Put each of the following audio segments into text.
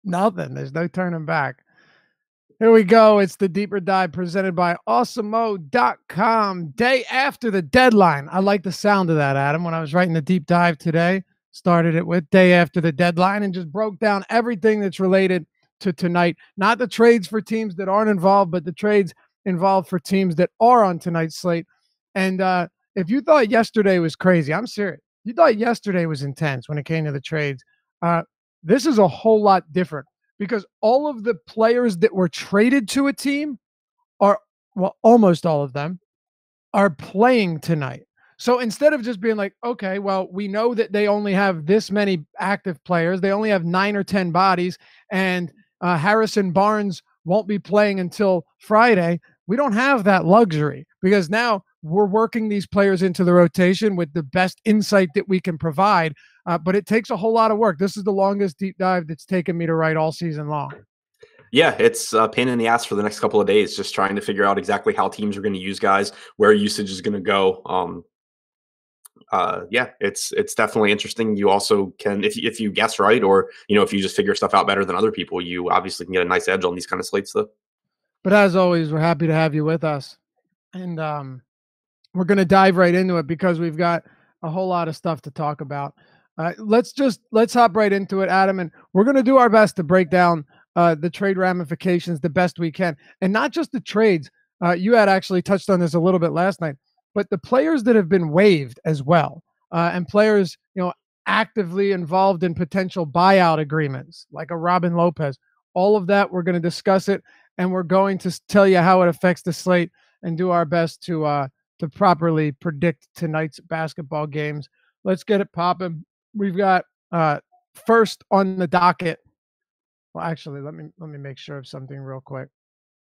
Nothing. There's no turning back. Here we go. It's the Deeper Dive presented by awesomeo.com. Day after the deadline. I like the sound of that, Adam. When I was writing the deep dive today, started it with day after the deadline and just broke down everything that's related to tonight. Not the trades for teams that aren't involved, but the trades involved for teams that are on tonight's slate. And if you thought yesterday was crazy, I'm serious. You thought yesterday was intense when it came to the trades. This is a whole lot different because all of the players that were traded to a team are, well, almost all of them are playing tonight. So instead of just being like, okay, well, we know that they only have this many active players, they only have 9 or 10 bodies, and Harrison Barnes won't be playing until Friday. We don't have that luxury because now we're working these players into the rotation with the best insight that we can provide. But it takes a whole lot of work. This is the longest deep dive that's taken me to write all season long. Yeah, it's a pain in the ass for the next couple of days, just trying to figure out exactly how teams are going to use guys, where usage is going to go. Yeah, it's definitely interesting. You also can, if you guess right, or if you just figure stuff out better than other people, you obviously can get a nice edge on these kind of slates, though. But as always, we're happy to have you with us, and we're going to dive right into it because we've got a whole lot of stuff to talk about. Let's hop right into it, Adam, and we're going to do our best to break down the trade ramifications the best we can, and not just the trades. You had actually touched on this a little bit last night, but the players that have been waived as well, and players actively involved in potential buyout agreements, like a Robin Lopez. All of that, we're going to discuss it, and we're going to tell you how it affects the slate and do our best to properly predict tonight's basketball games. Let's get it popping. We've got first on the docket. Well, actually, let me make sure of something real quick.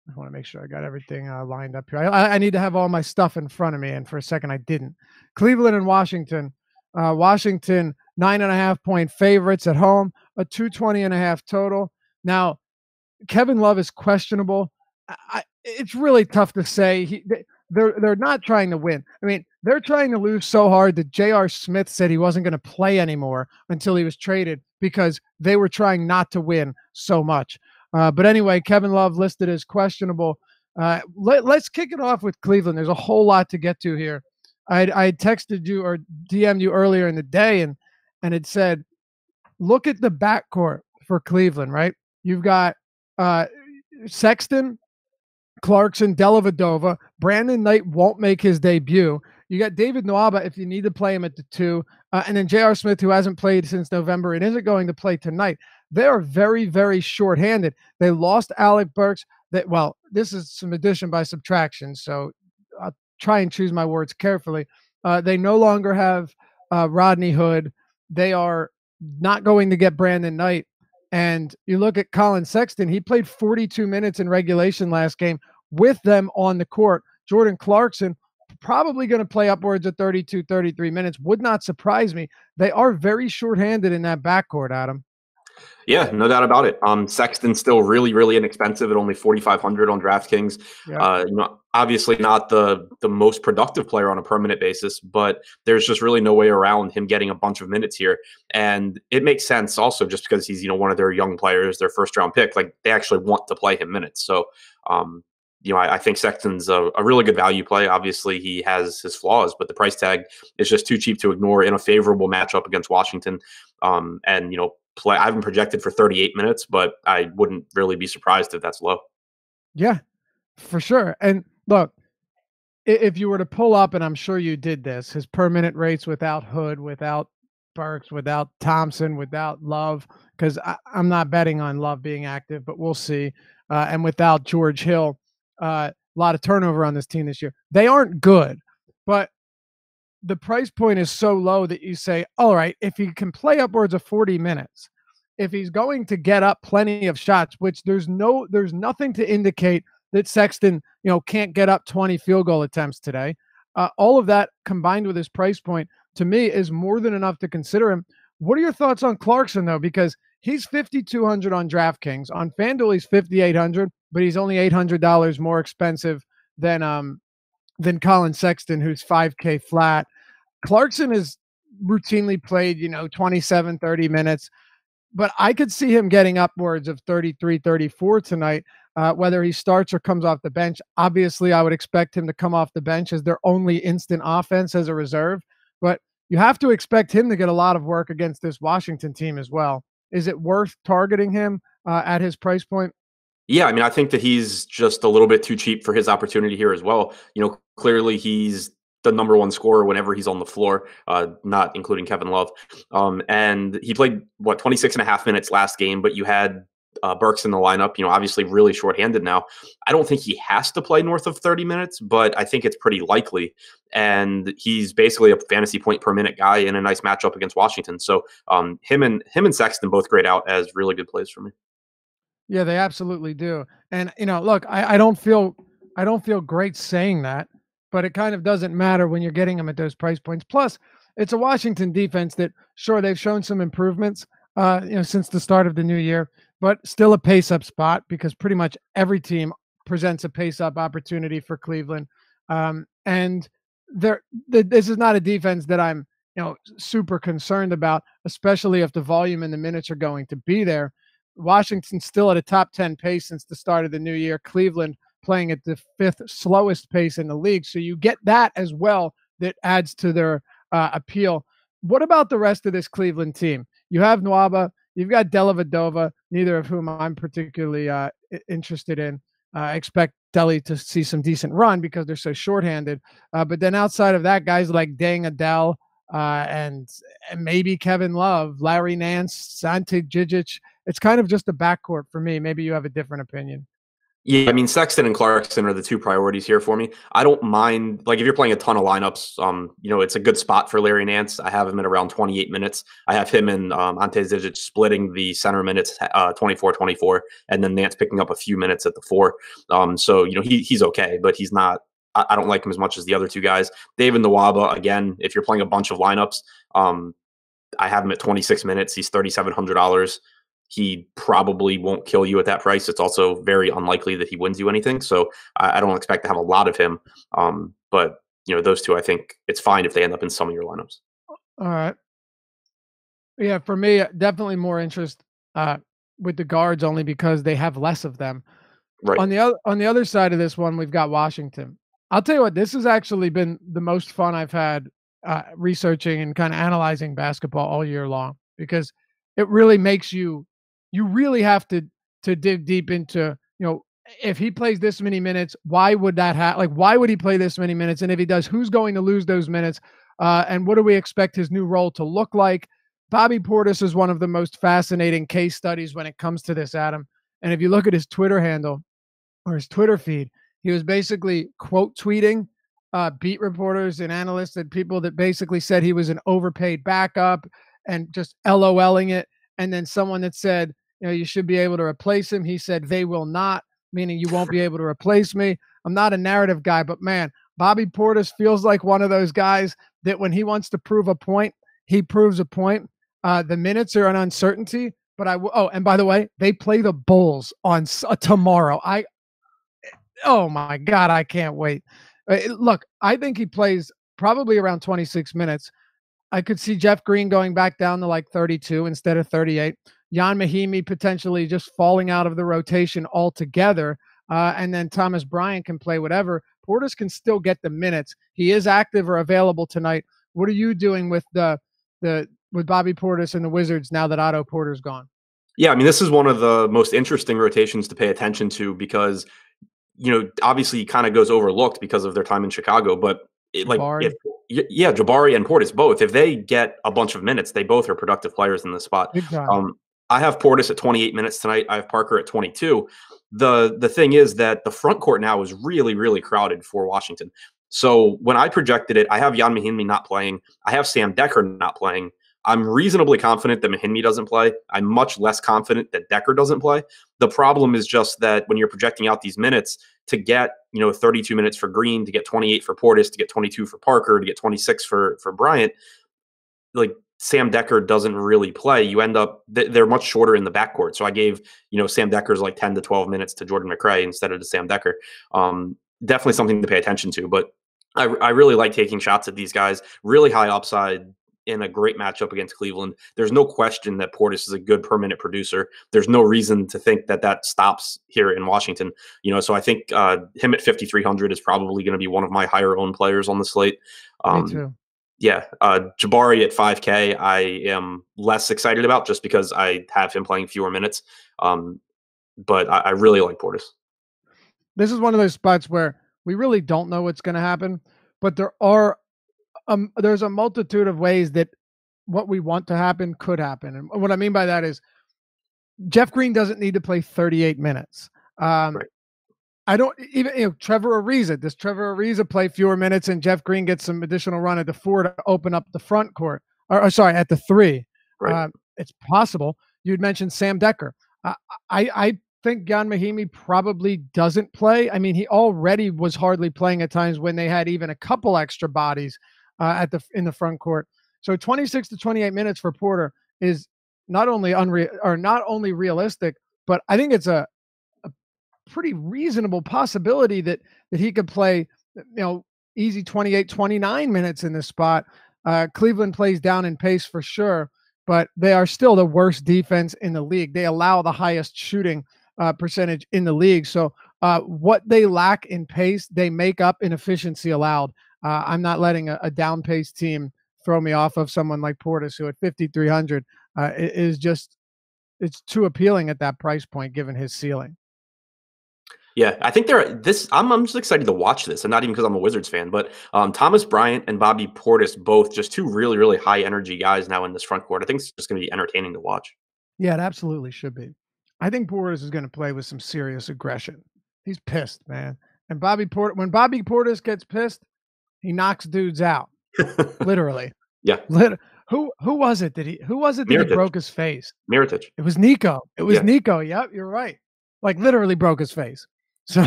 I want to make sure I got everything lined up here. I need to have all my stuff in front of me, and for a second I didn't. Cleveland and Washington. Washington 9.5-point favorites at home, a 220.5 total. Now, Kevin Love is questionable. It's really tough to say. They're not trying to win. I mean, they're trying to lose so hard that J.R. Smith said he wasn't going to play anymore until he was traded because they were trying not to win so much. But anyway, Kevin Love listed as questionable. Let's kick it off with Cleveland. There's a whole lot to get to here. I texted you or DM'd you earlier in the day, and it said, look at the backcourt for Cleveland, right? You've got Sexton, Clarkson, Dellavedova. Brandon Knight won't make his debut. You got David Nwaba if you need to play him at the 2. And then J.R. Smith, who hasn't played since November and isn't going to play tonight. They are very, very shorthanded. They lost Alec Burks. This is some addition by subtraction, so I'll try and choose my words carefully. They no longer have Rodney Hood. They are not going to get Brandon Knight. And you look at Colin Sexton, he played 42 minutes in regulation last game with them on the court. Jordan Clarkson probably going to play upwards of 32, 33 minutes. Would not surprise me. They are very shorthanded in that backcourt, Adam. Yeah, no doubt about it. Sexton's still really, really inexpensive at only 4,500 on DraftKings. Yeah. Obviously not the most productive player on a permanent basis, but there's just really no way around him getting a bunch of minutes here. And it makes sense also just because he's, one of their young players, their first round pick. Like, they actually want to play him minutes. So, I think Sexton's a really good value play. Obviously, he has his flaws, but the price tag is just too cheap to ignore in a favorable matchup against Washington. I haven't projected for 38 minutes, but I wouldn't really be surprised if that's low. Yeah, for sure. And look, if you were to pull up, and I'm sure you did this, his per-minute rates without Hood, without Burks, without Thompson, without Love, because I'm not betting on Love being active, but we'll see. And without George Hill, a lot of turnover on this team this year. They aren't good, but the price point is so low that you say, all right, if he can play upwards of 40 minutes, if he's going to get up plenty of shots, which there's nothing to indicate that Sexton, can't get up 20 field goal attempts today. All of that combined with his price point, to me, is more than enough to consider him. What are your thoughts on Clarkson, though? Because he's 5,200 on DraftKings. On FanDuel, he's 5,800, but he's only $800 more expensive than Colin Sexton, who's $5K flat. Clarkson has routinely played, 27, 30 minutes. but I could see him getting upwards of 33, 34 tonight, whether he starts or comes off the bench. Obviously, I would expect him to come off the bench as their only instant offense as a reserve, but you have to expect him to get a lot of work against this Washington team as well. Is it worth targeting him at his price point? Yeah, I mean, I think that he's just a little bit too cheap for his opportunity here as well. Clearly he's the number one scorer whenever he's on the floor, not including Kevin Love. And he played, 26 and a half minutes last game, but you had Burks in the lineup, obviously really shorthanded now. I don't think he has to play north of 30 minutes, but I think it's pretty likely. And he's basically a fantasy point per minute guy in a nice matchup against Washington. So him and Sexton both grayed out as really good plays for me. Yeah, they absolutely do. And look, I don't feel great saying that, but it kind of doesn't matter when you're getting them at those price points. Plus, it's a Washington defense that, sure, they've shown some improvements since the start of the new year, but still a pace up spot because pretty much every team presents a pace up opportunity for Cleveland. And this is not a defense that I'm super concerned about, especially if the volume and the minutes are going to be there. Washington's still at a top 10 pace since the start of the new year. Cleveland playing at the 5th slowest pace in the league. So you get that as well that adds to their appeal. What about the rest of this Cleveland team? You have Nwaba, you've got Dellavedova, neither of whom I'm particularly interested in. I expect Delhi to see some decent run because they're so shorthanded. But then outside of that, guys like Deng Adele and maybe Kevin Love, Larry Nance, Sante Gigic, it's kind of just a backcourt for me. Maybe you have a different opinion. Yeah, I mean, Sexton and Clarkson are the two priorities here for me. I don't mind, if you're playing a ton of lineups, it's a good spot for Larry Nance. I have him at around 28 minutes. I have him and Ante Zizic splitting the center minutes 24-24, and then Nance picking up a few minutes at the 4. So he's okay, but he's not. I don't like him as much as the other two guys. David Nwaba, again, if you're playing a bunch of lineups, I have him at 26 minutes. He's $3,700. He probably won't kill you at that price. It's also very unlikely that he wins you anything. So I don't expect to have a lot of him. But those two, I think it's fine if they end up in some of your lineups. All right. Yeah, for me, definitely more interest with the guards only because they have less of them. Right. On the other side of this one, we've got Washington. I'll tell you what, this has actually been the most fun I've had researching and kind of analyzing basketball all year long because it really makes you really have to dig deep into, if he plays this many minutes, why would that happen? Why would he play this many minutes? And if he does, who's going to lose those minutes? And what do we expect his new role to look like? Bobby Portis is one of the most fascinating case studies when it comes to this, Adam. And if you look at his Twitter handle or his Twitter feed, he was basically quote tweeting beat reporters and analysts and people that basically said he was an overpaid backup and just LOLing it. And then someone that said, you should be able to replace him. He said, they will not, meaning you won't be able to replace me. I'm not a narrative guy, but man, Bobby Portis feels like one of those guys that when he wants to prove a point, he proves a point. The minutes are an uncertainty, but and by the way, they play the Bulls on tomorrow. Oh my God, I can't wait. Look, I think he plays probably around 26 minutes. I could see Jeff Green going back down to 32 instead of 38. Jan Mahimi potentially just falling out of the rotation altogether. And then Thomas Bryant can play whatever. Portis can still get the minutes. He is active or available tonight. What are you doing with with Bobby Portis and the Wizards now that Otto Porter's gone? Yeah, I mean, this is one of the most interesting rotations to pay attention to because, obviously he kind of goes overlooked because of their time in Chicago, but Jabari and Portis both. If they get a bunch of minutes, they both are productive players in this spot. I have Portis at 28 minutes tonight. I have Parker at 22. The thing is that the front court now is really, really crowded for Washington. So when I projected it, I have Jan Mahinmi not playing. I have Sam Decker not playing. I'm reasonably confident that Mahinmi doesn't play. I'm much less confident that Decker doesn't play. The problem is just that when you're projecting out these minutes to get, 32 minutes for Green, to get 28 for Portis, to get 22 for Parker, to get 26 for Bryant, Sam Decker doesn't really play. You end up, they're much shorter in the backcourt. So I gave, Sam Decker's 10 to 12 minutes to Jordan McRae instead of to Sam Decker. Definitely something to pay attention to, but I really like taking shots at these guys. Really high upside. in a great matchup against Cleveland. There's no question that Portis is a good per minute producer. There's no reason to think that that stops here in Washington. So I think him at 5,300 is probably going to be one of my higher owned players on the slate. Me too. Yeah, Jabari at 5K, I am less excited about just because I have him playing fewer minutes. But I really like Portis. This is one of those spots where we really don't know what's going to happen, but there's a multitude of ways that what we want to happen could happen. And what I mean by that is Jeff Green doesn't need to play 38 minutes. Right. I don't even, Trevor Ariza. Does Trevor Ariza play fewer minutes and Jeff Green gets some additional run at the 4 to open up the front court? Or sorry, at the 3. Right. It's possible. You'd mentioned Sam Dekker. I think Jan Mahimi probably doesn't play. I mean, he already was hardly playing at times when they had even a couple extra bodies in the front court. So 26 to 28 minutes for Porter is not only realistic, but I think it's a pretty reasonable possibility that he could play, easy 28, 29 minutes in this spot. Cleveland plays down in pace for sure, but they are still the worst defense in the league. They allow the highest shooting percentage in the league. So what they lack in pace, they make up in efficiency allowed. I'm not letting a down pace team throw me off of someone like Portis, who at 5,300 it's too appealing at that price point given his ceiling. Yeah, I think I'm just excited to watch this, and not even because I'm a Wizards fan, but Thomas Bryant and Bobby Portis, both just two really, really high energy guys now in this front court. I think it's just going to be entertaining to watch. Yeah, it absolutely should be. I think Portis is going to play with some serious aggression. He's pissed, man. And when Bobby Portis gets pissed, he knocks dudes out. Literally. Yeah. Who was it that he broke his face? Mirotic. It was Nico. Nico. Yep, you're right. Like literally broke his face. So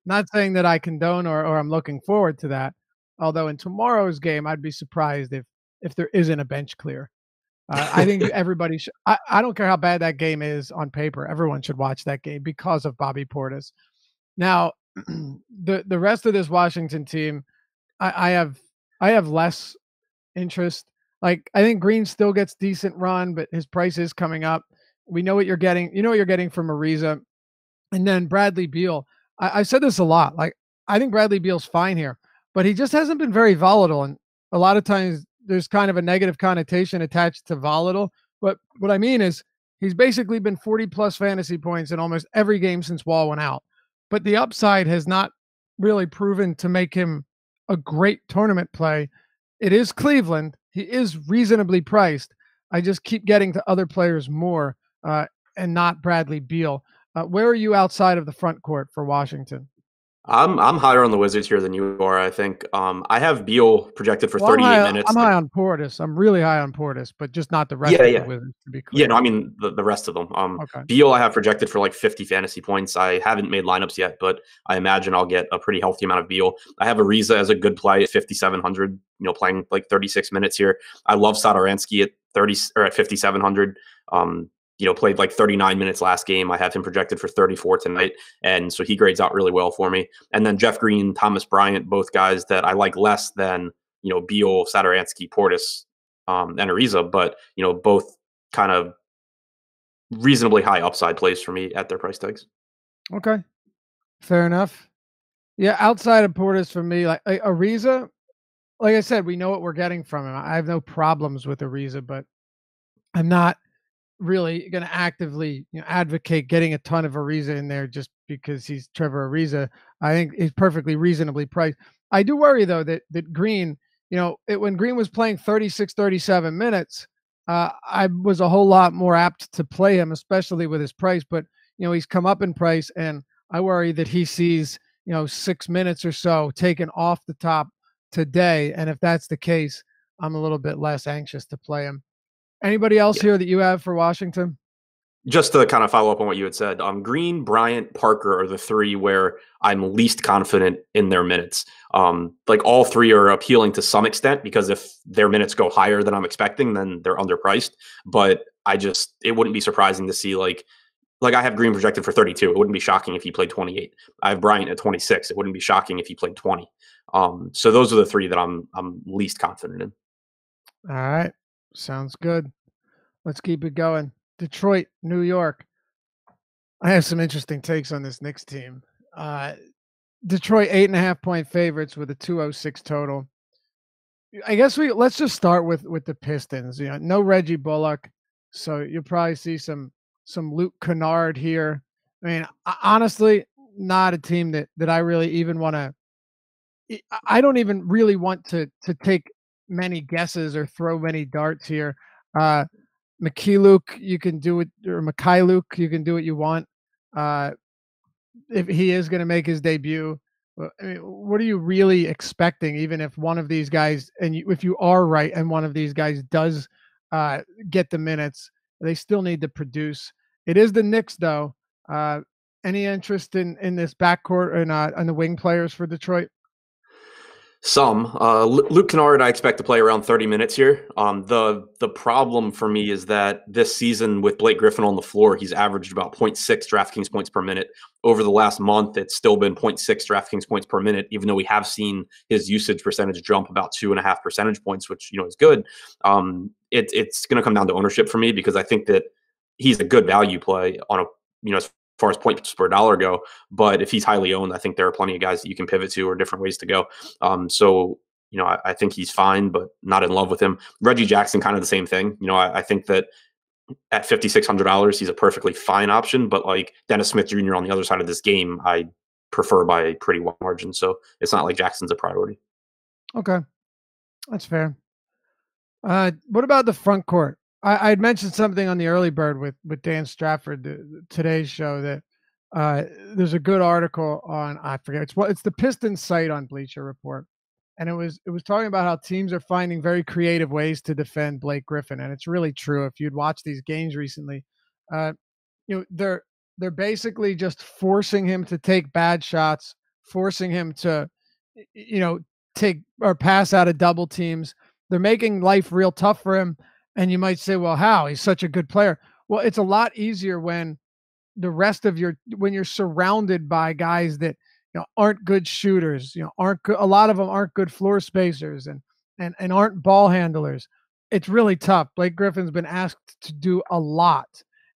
not saying that I condone or I'm looking forward to that. Although in tomorrow's game, I'd be surprised if there isn't a bench clear. I think everybody should. I don't care how bad that game is on paper. Everyone should watch that game because of Bobby Portis. Now, the rest of this Washington team, I have less interest. Like I think Green still gets decent run, but his price is coming up. We know what you're getting. You know what you're getting from Ariza. And then Bradley Beal. I said this a lot. Like I think Bradley Beal's fine here, but he just hasn't been very volatile. And a lot of times there's kind of a negative connotation attached to volatile. But what I mean is he's basically been 40 plus fantasy points in almost every game since Wall went out. But the upside has not really proven to make him a great tournament play. It is Cleveland. He is reasonably priced. I just keep getting to other players more and not Bradley Beal. Where are you outside of the front court for Washington? I'm higher on the Wizards here than you are, I think. I have Beal projected for 38 minutes. I'm high on Portis. I'm really high on Portis, but just not the rest of the Wizards, to be clear. Yeah, no, I mean the rest of them. Okay. Beal I have projected for like 50 fantasy points. I haven't made lineups yet, but I imagine I'll get a pretty healthy amount of Beal. I have Ariza as a good play at 5,700, playing like 36 minutes here. I love Satoransky at 5,700. Played like 39 minutes last game. I have him projected for 34 tonight. And so he grades out really well for me. And then Jeff Green, Thomas Bryant, both guys that I like less than, Beal, Satoransky, Portis, and Ariza, but, both kind of reasonably high upside plays for me at their price tags. Okay. Fair enough. Yeah. Outside of Portis for me, like Ariza, like I said, we know what we're getting from him. I have no problems with Ariza, but I'm not really going to actively advocate getting a ton of Ariza in there just because he's Trevor Ariza. I think he's perfectly reasonably priced. I do worry though that Green, when Green was playing 36, 37 minutes, I was a whole lot more apt to play him, especially with his price. But he's come up in price, and I worry that he sees 6 minutes or so taken off the top today. And if that's the case, I'm a little bit less anxious to play him. Anybody else here that you have for Washington? Just to kind of follow up on what you had said, Green, Bryant, Parker are the three where I'm least confident in their minutes. Like all three are appealing to some extent because if their minutes go higher than I'm expecting, then they're underpriced. But it wouldn't be surprising to see like I have Green projected for 32. It wouldn't be shocking if he played 28. I have Bryant at 26. It wouldn't be shocking if he played 20. So those are the three that I'm least confident in. All right. Sounds good. Let's keep it going. Detroit, New York. I have some interesting takes on this Knicks team. Uh, Detroit 8.5 point favorites with a 206 total. I guess let's just start with the Pistons. No Reggie Bullock, so you'll probably see some Luke Kennard here. I mean, honestly, not a team that I really even want to. I don't even really want to take many guesses or throw many darts here. Uh, Luke, you can do it, or Luke, you can do what you want. If he is going to make his debut, I mean, what are you really expecting? Even if one of these guys, and if you are right, and one of these guys does get the minutes, they still need to produce. It is the Knicks, though. Any interest in this backcourt and on the wing players for Detroit? Some. Luke Kennard, I expect to play around 30 minutes here. The problem for me is that this season with Blake Griffin on the floor, he's averaged about 0.6 DraftKings points per minute. Over the last month, it's still been 0.6 DraftKings points per minute, even though we have seen his usage percentage jump about 2.5 percentage points, which is good. It's going to come down to ownership for me, because I think that he's a good value play on a as far as points per dollar go. But if he's highly owned, I think there are plenty of guys that you can pivot to or different ways to go. I think he's fine, but not in love with him. Reggie Jackson, kind of the same thing. I think that at $5,600, he's a perfectly fine option. But like Dennis Smith Jr. on the other side of this game, I prefer by a pretty wide margin. So it's not like Jackson's a priority. Okay, that's fair. What about the front court? I'd mentioned something on the early bird with Dan Stratford, today's show, that there's a good article on, I forget, it's the Pistons site on Bleacher Report, and it was talking about how teams are finding very creative ways to defend Blake Griffin, and it's really true. If you'd watched these games recently, they're basically just forcing him to take bad shots, forcing him to take or pass out of double teams. They're making life real tough for him. And you might say, well, how? He's such a good player. Well, it's a lot easier when when you're surrounded by guys that aren't good shooters, a lot of them aren't good floor spacers and aren't ball handlers. It's really tough. Blake Griffin's been asked to do a lot,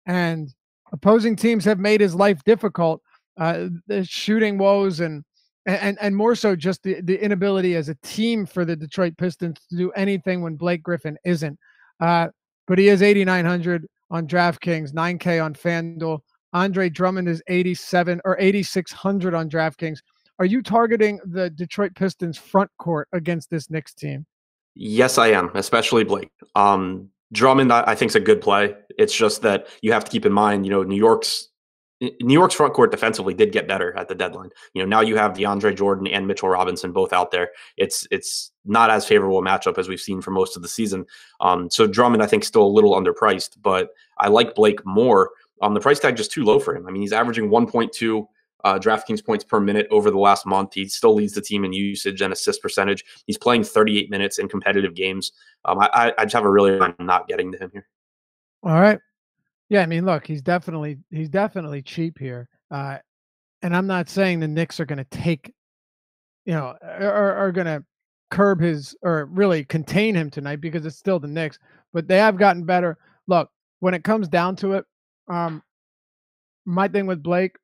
and opposing teams have made his life difficult. The shooting woes and more so just the inability as a team for the Detroit Pistons to do anything when Blake Griffin isn't. But he is 8,900 on DraftKings, 9K on FanDuel. Andre Drummond is 87 or 8,600 on DraftKings. Are you targeting the Detroit Pistons front court against this Knicks team? Yes, I am, especially Blake. Drummond, I think, is a good play. It's just that you have to keep in mind, New York's front court defensively did get better at the deadline. Now you have DeAndre Jordan and Mitchell Robinson both out there. It's not as favorable a matchup as we've seen for most of the season. So Drummond, I think, still a little underpriced, but I like Blake more. The price tag just too low for him. I mean, he's averaging 1.2 DraftKings points per minute over the last month. He still leads the team in usage and assist percentage. He's playing 38 minutes in competitive games. I just have a really hard time not getting to him here. All right. Yeah, I mean, look, he's definitely cheap here, and I'm not saying the Knicks are going to take, are going to curb his or really contain him tonight, because it's still the Knicks, but they have gotten better. Look, when it comes down to it, my thing with Blake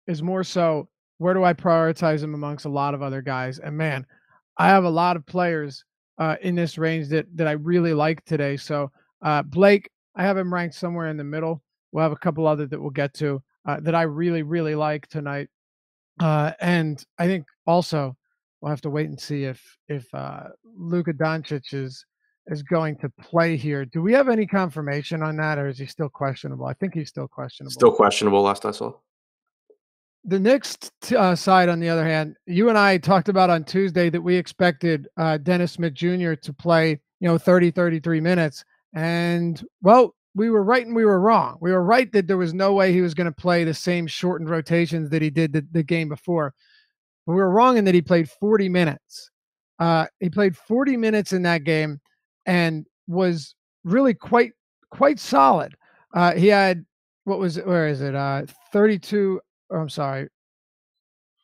is more so, where do I prioritize him amongst a lot of other guys? And man, I have a lot of players in this range that I really like today. So Blake, I have him ranked somewhere in the middle. We'll have a couple other that we'll get to that I really, really like tonight. And I think also we'll have to wait and see if Luka Doncic is going to play here. Do we have any confirmation on that, or is he still questionable? I think he's still questionable. Still questionable, last I saw. The Knicks side, on the other hand, you and I talked about on Tuesday that we expected Dennis Smith Jr. to play, 30, 33 minutes. And, well, we were right and we were wrong. We were right that there was no way he was going to play the same shortened rotations that he did the game before. But we were wrong in that he played 40 minutes. He played 40 minutes in that game and was really quite solid. He had, where is it? 32. Oh, I'm sorry.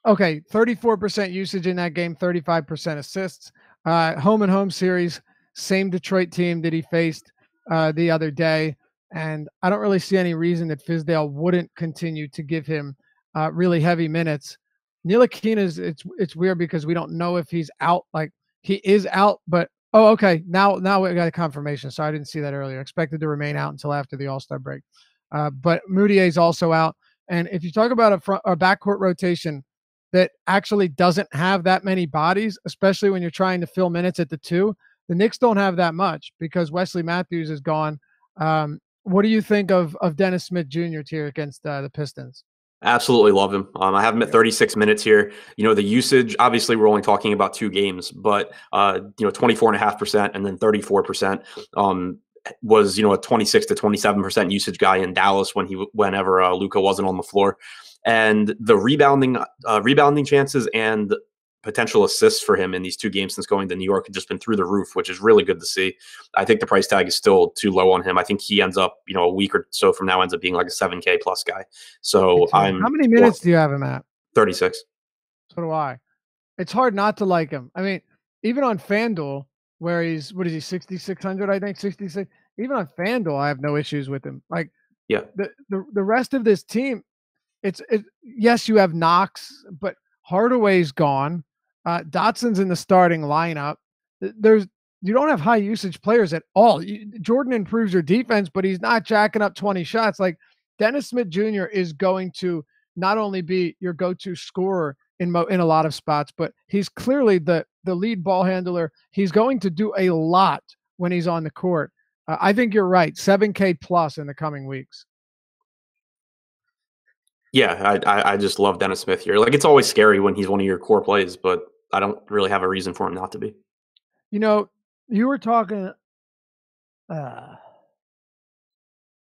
Okay, 34% usage in that game, 35% assists. Home and home series, same Detroit team that he faced the other day. And I don't really see any reason that Fizdale wouldn't continue to give him really heavy minutes. Ntilikina it's weird because we don't know if he's out. Like he is out, but okay. Now we got a confirmation. So I didn't see that earlier. Expected to remain out until after the All-Star break. But Moutier is also out. And if you talk about a backcourt rotation that actually doesn't have that many bodies, especially when you're trying to fill minutes at the 2, the Knicks don't have that much because Wesley Matthews is gone. What do you think of Dennis Smith Jr. here against the Pistons? Absolutely love him. I have him at 36 minutes here. The usage, obviously we're only talking about 2 games, but 24.5% and then 34%. Was a 26 to 27% usage guy in Dallas whenever Luka wasn't on the floor, and the rebounding chances and potential assists for him in these 2 games since going to New York have just been through the roof, which is really good to see. I think the price tag is still too low on him. I think he ends up, a week or so from now ends up being like a 7K plus guy. So how many minutes do you have him at? 36. So do I. It's hard not to like him. I mean, even on FanDuel, where he's 6,600, I think 66. Even on FanDuel, I have no issues with him. Like, yeah, the rest of this team, it's yes, you have Knox, but Hardaway's gone. Dotson's in the starting lineup. You don't have high usage players at all. Jordan improves your defense, but he's not jacking up 20 shots. Like Dennis Smith Jr. is going to not only be your go-to scorer in a lot of spots, but he's clearly the lead ball handler. He's going to do a lot when he's on the court. I think you're right. 7K plus in the coming weeks. Yeah, I just love Dennis Smith here. Like, it's always scary when he's one of your core plays, but I don't really have a reason for him not to be. You were talking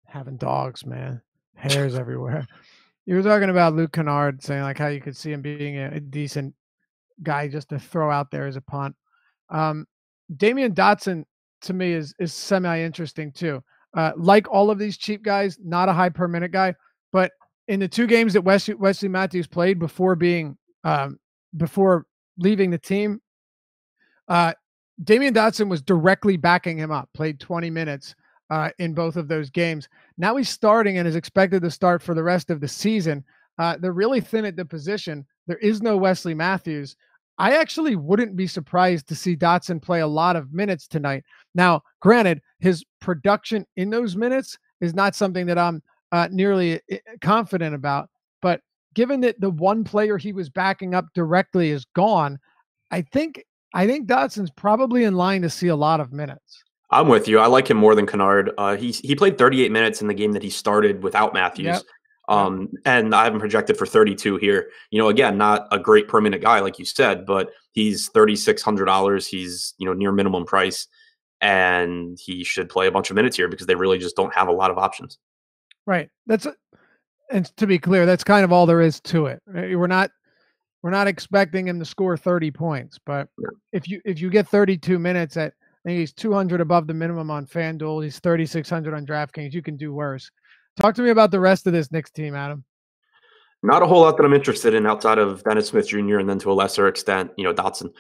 having dogs, man. Hairs everywhere. You were talking about Luke Kennard, saying like how you could see him being a decent guy just to throw out there as a punt. Damian Dotson to me is semi-interesting too. Like all of these cheap guys, not a high per minute guy, but in the 2 games that Wesley Matthews played before leaving the team, Damian Dotson was directly backing him up, played 20 minutes in both of those games. Now he's starting and is expected to start for the rest of the season. They're really thin at the position. There is no Wesley Matthews. I actually wouldn't be surprised to see Dotson play a lot of minutes tonight. Now, granted, his production in those minutes is not something that I'm nearly confident about, but given that the one player he was backing up directly is gone, I think Dotson's probably in line to see a lot of minutes. I'm with you. I like him more than Kennard. He played 38 minutes in the game that he started without Matthews. Yep. And I have him projected for 32 here. Again, not a great per minute guy, like you said, but he's $3,600. He's, near minimum price, and he should play a bunch of minutes here because they really just don't have a lot of options. Right. And to be clear, that's kind of all there is to it. We're not expecting him to score 30 points, but if you get 32 minutes at, I think he's 200 above the minimum on FanDuel. He's 3,600 on DraftKings. You can do worse. Talk to me about the rest of this Knicks team, Adam. Not a whole lot that I'm interested in outside of Dennis Smith Jr. and then to a lesser extent, Dotson.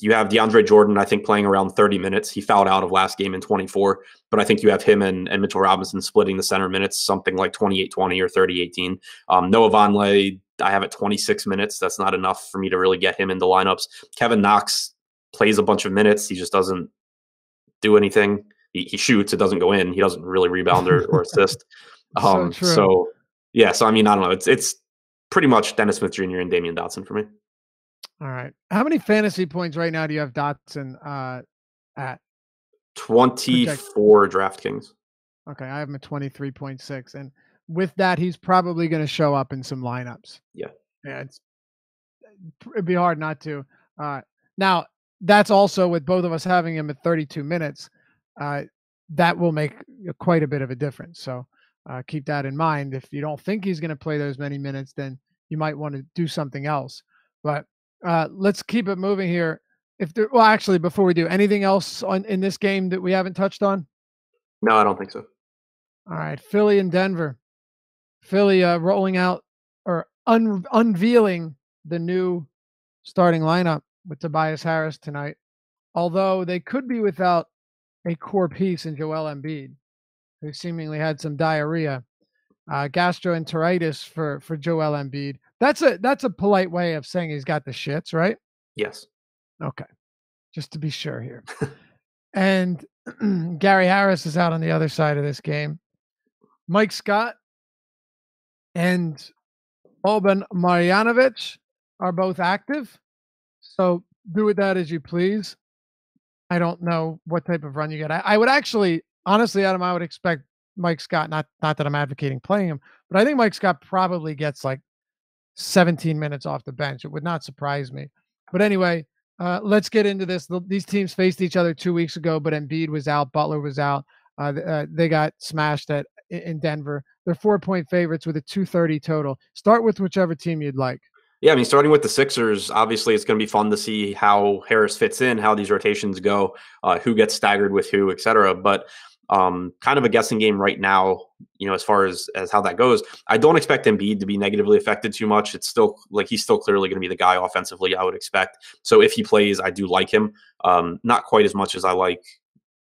You have DeAndre Jordan, I think, playing around 30 minutes. He fouled out of last game in 24, but I think you have him and Mitchell Robinson splitting the center minutes, something like 28-20 or 30-18. Noah Vonleh, I have at 26 minutes. That's not enough for me to really get him into lineups. Kevin Knox plays a bunch of minutes. He just doesn't do anything. He shoots. It doesn't go in. He doesn't really rebound or assist. So I mean, I don't know. It's pretty much Dennis Smith Jr. and Damian Dotson for me. All right. How many fantasy points right now do you have Dotson at? 24 DraftKings. Okay, I have him at 23.6, and with that, he's probably going to show up in some lineups. Yeah, it'd be hard not to. Now that's also with both of us having him at 32 minutes. That will make quite a bit of a difference. So keep that in mind. If you don't think he's going to play those many minutes, then you might want to do something else. But let's keep it moving here. Actually, before we do, anything else in this game that we haven't touched on? No, I don't think so. All right, Philly and Denver. Philly rolling out or unveiling the new starting lineup with Tobias Harris tonight. Although they could be without a core piece in Joel Embiid, who seemingly had some diarrhea, gastroenteritis for Joel Embiid. That's a polite way of saying he's got the shits, right? Yes. Okay, just to be sure here. And Gary Harris is out on the other side of this game. Mike Scott and Boban Marjanovic are both active. So do with that as you please. I don't know what type of run you get. I would actually, honestly, Adam, I would expect Mike Scott, not that I'm advocating playing him, but I think Mike Scott probably gets like 17 minutes off the bench. It would not surprise me. But anyway, let's get into this. These teams faced each other 2 weeks ago, but Embiid was out, Butler was out. They got smashed in Denver. They're 4-point favorites with a 230 total. Start with whichever team you'd like. Yeah, I mean, starting with the Sixers, obviously it's going to be fun to see how Harris fits in, how these rotations go, who gets staggered with who, et cetera. But kind of a guessing game right now, as far as how that goes. I don't expect Embiid to be negatively affected too much. It's still like he's still clearly going to be the guy offensively, I would expect. So if he plays, I do like him. Not quite as much as I like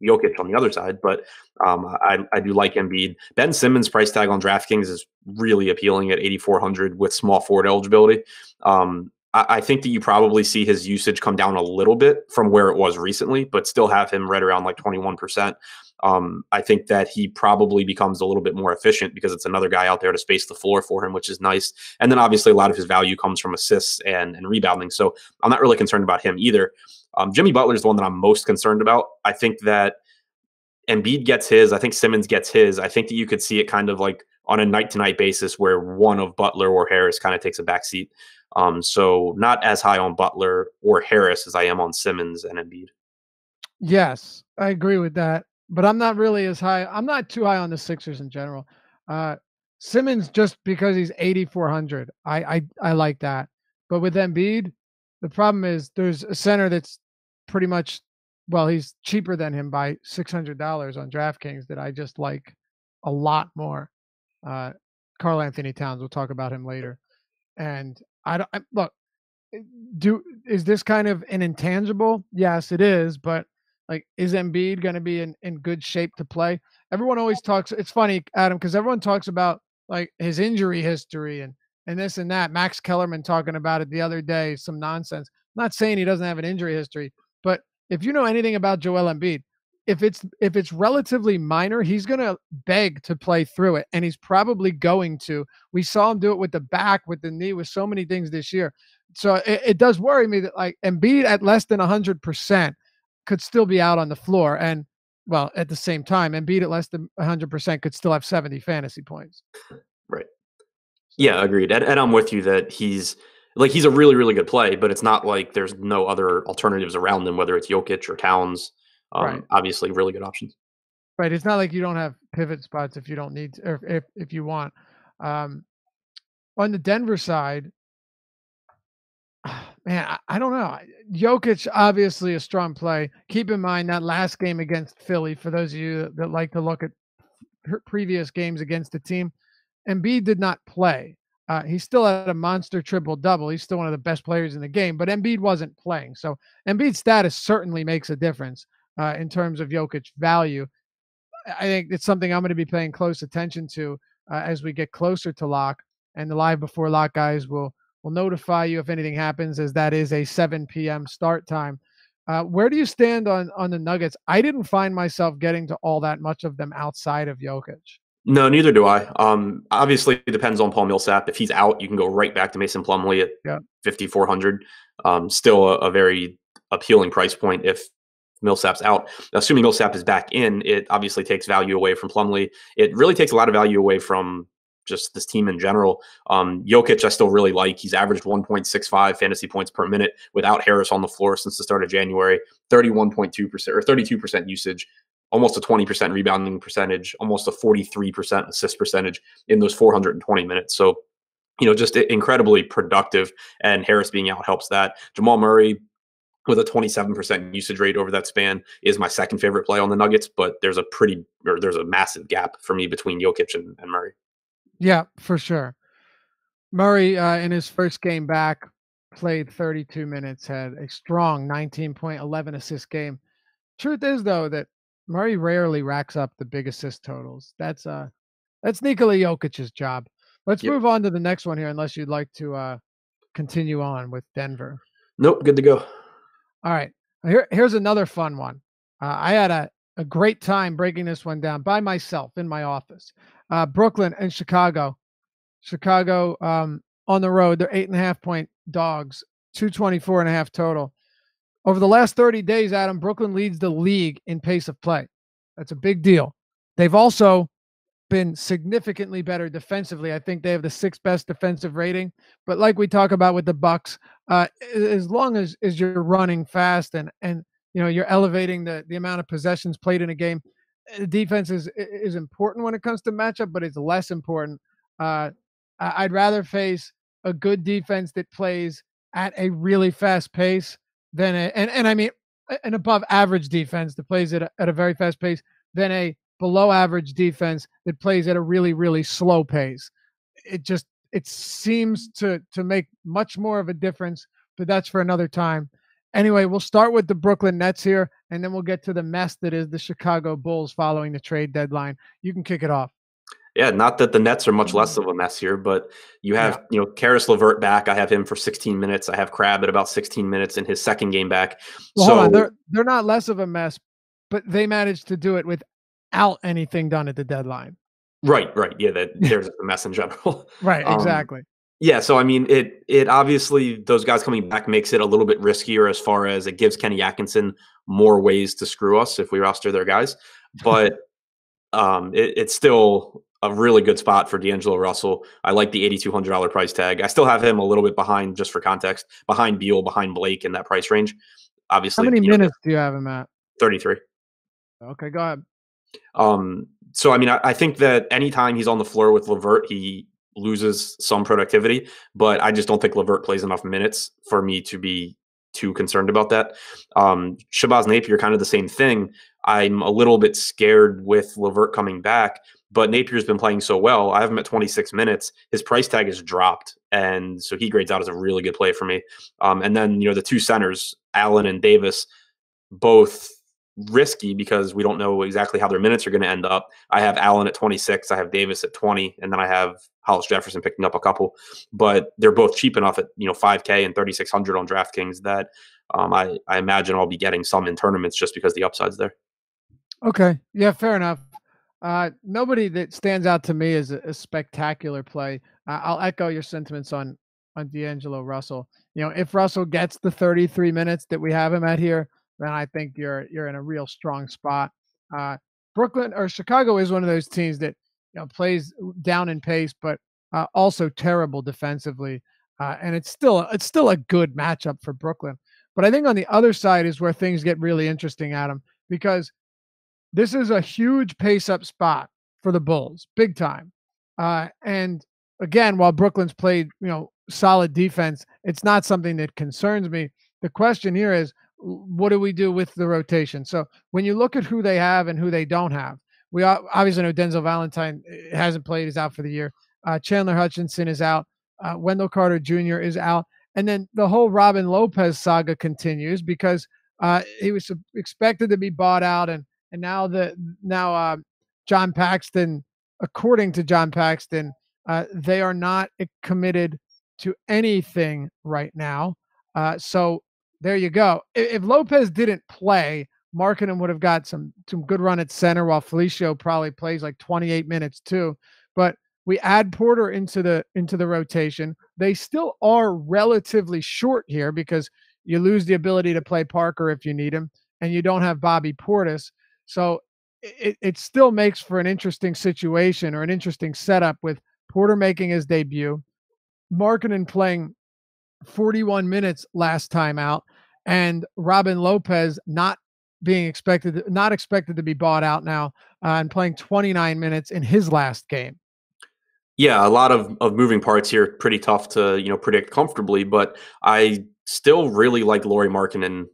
Jokic on the other side, but I do like Embiid. Ben Simmons' price tag on DraftKings is really appealing at 8,400 with small forward eligibility. I think that you probably see his usage come down a little bit from where it was recently, but still have him right around like 21%. I think that he probably becomes a little bit more efficient because it's another guy out there to space the floor for him, which is nice. And then obviously a lot of his value comes from assists and rebounding. So I'm not really concerned about him either. Jimmy Butler is the one that I'm most concerned about. I think that Embiid gets his. I think Simmons gets his. I think that you could see it kind of like on a night-to-night basis where one of Butler or Harris kind of takes a backseat. So not as high on Butler or Harris as I am on Simmons and Embiid. Yes, I agree with that, but I'm not really as high. I'm not too high on the Sixers in general. Simmons, just because he's 8,400, I like that. But with Embiid, the problem is there's a center that's pretty much, well, he's cheaper than him by $600 on DraftKings that I just like a lot more. Karl Anthony Towns. We'll talk about him later. And look, is this kind of an intangible? Yes, it is. But like, is Embiid going to be in good shape to play? Everyone always talks. It's funny, Adam, because everyone talks about like his injury history and this and that. Max Kellerman talking about it the other day, some nonsense. I'm not saying he doesn't have an injury history, but if you know anything about Joel Embiid, if it's relatively minor, he's going to beg to play through it, and he's probably going to. We saw him do it with the back, with the knee, with so many things this year. So it does worry me that like Embiid at less than 100% could still be out on the floor, and well, at the same time, Embiid at less than 100% could still have 70 fantasy points. Right. Yeah, agreed. And I'm with you that he's a really, really good play, but it's not like there's no other alternatives around him, whether it's Jokic or Towns. Right. Obviously, really good options. Right. It's not like you don't have pivot spots if you don't need to, or if you want. On the Denver side, man, I don't know. Jokic, obviously a strong play. Keep in mind that last game against Philly, for those of you that like to look at previous games against the team, Embiid did not play. He still had a monster triple-double. He's still one of the best players in the game, but Embiid wasn't playing. So Embiid's status certainly makes a difference in terms of Jokic value. I think it's something I'm going to be paying close attention to as we get closer to lock. And the live before lock guys will notify you if anything happens, as that is a 7 p.m. start time. Where do you stand on the Nuggets? I didn't find myself getting to all that much of them outside of Jokic. No, neither do I. Obviously, it depends on Paul Millsap. If he's out, you can go right back to Mason Plumlee at 5,400. Still a very appealing price point if Millsap's out. Assuming Millsap is back in, it obviously takes value away from Plumlee. It really takes a lot of value away from just this team in general. Jokic, I still really like. He's averaged 1.65 fantasy points per minute without Harris on the floor since the start of January. 31.2% or 32% usage, almost a 20% rebounding percentage, almost a 43% assist percentage in those 420 minutes. So, just incredibly productive, and Harris being out helps that. Jamal Murray with a 27% usage rate over that span is my second favorite play on the Nuggets, but there's a massive gap for me between Jokic and Murray. Yeah, for sure. Murray, in his first game back, played 32 minutes, had a strong 19.11 assist game. Truth is, though, that Murray rarely racks up the big assist totals. That's Nikola Jokic's job. Let's Yep. move on to the next one here, unless you'd like to continue on with Denver. Nope. Good to go. All right. Here's another fun one. I had a great time breaking this one down by myself in my office. Brooklyn and Chicago. Chicago on the road, they're 8.5-point dogs, 224.5 total. Over the last 30 days, Adam, Brooklyn leads the league in pace of play. That's a big deal. They've also been significantly better defensively. I think they have the sixth best defensive rating. But like we talk about with the Bucks, as long as you're running fast and you're elevating the amount of possessions played in a game, defense is important when it comes to matchup, but it's less important. I'd rather face a good defense that plays at a really fast pace than I mean an above average defense that plays at a very fast pace than a below average defense that plays at a really, really slow pace. It seems to make much more of a difference, but that's for another time. Anyway, we'll start with the Brooklyn Nets here, and then we'll get to the mess that is the Chicago Bulls following the trade deadline. You can kick it off. Yeah, not that the Nets are much less of a mess here, but you have, Karis LeVert back. I have him for 16 minutes. I have Crabbe at about 16 minutes in his second game back. Well, hold on. They're not less of a mess, but they managed to do it without anything done at the deadline. Right. Yeah, there's a mess in general. Right, exactly. Yeah, so I mean, it obviously, those guys coming back makes it a little bit riskier as far as it gives Kenny Atkinson more ways to screw us if we roster their guys. But it's still a really good spot for D'Angelo Russell. I like the $8,200 price tag. I still have him a little bit behind, just for context, behind Beal, behind Blake in that price range. Obviously, how many minutes do you have him at? 33. Okay, go ahead. So I mean, I think that anytime he's on the floor with LeVert, he loses some productivity, but I just don't think LeVert plays enough minutes for me to be too concerned about that. Shabazz Napier, kind of the same thing. I'm a little bit scared with LeVert coming back, but Napier's been playing so well. I have him at 26 minutes. His price tag is dropped, and so he grades out as a really good play for me. And then, the two centers, Allen and Davis, both risky because we don't know exactly how their minutes are going to end up. I have Allen at 26, I have Davis at 20, and then I have Hollis Jefferson picking up a couple, but they're both cheap enough at $5K and 3,600 on DraftKings that I imagine I'll be getting some in tournaments just because the upside's there. Okay, yeah, fair enough. Nobody that stands out to me as a spectacular play. I'll echo your sentiments on D'Angelo Russell. If Russell gets the 33 minutes that we have him at here, then I think you're in a real strong spot. Brooklyn or Chicago is one of those teams that plays down in pace, but also terrible defensively, and it's still a good matchup for Brooklyn. But I think on the other side is where things get really interesting, Adam, because this is a huge pace up spot for the Bulls, big time. And again, while Brooklyn's played solid defense, it's not something that concerns me. The question here is, what do we do with the rotation? So when you look at who they have and who they don't have, we obviously know Denzel Valentine hasn't played, is out for the year. Chandler Hutchinson is out. Wendell Carter Jr. is out. And then the whole Robin Lopez saga continues because he was expected to be bought out. And now John Paxton, according to John Paxton, they are not committed to anything right now. So there you go. If Lopez didn't play, Markkanen would have got some good run at center, while Felicio probably plays like 28 minutes too. But we add Porter into the rotation. They still are relatively short here because you lose the ability to play Parker if you need him, and you don't have Bobby Portis. So it still makes for an interesting situation or an interesting setup with Porter making his debut, Markkanen playing 41 minutes last time out, and Robin Lopez not expected to be bought out now and playing 29 minutes in his last game. Yeah, a lot of moving parts here. Pretty tough to predict comfortably, but I still really like Lauri Markkanen.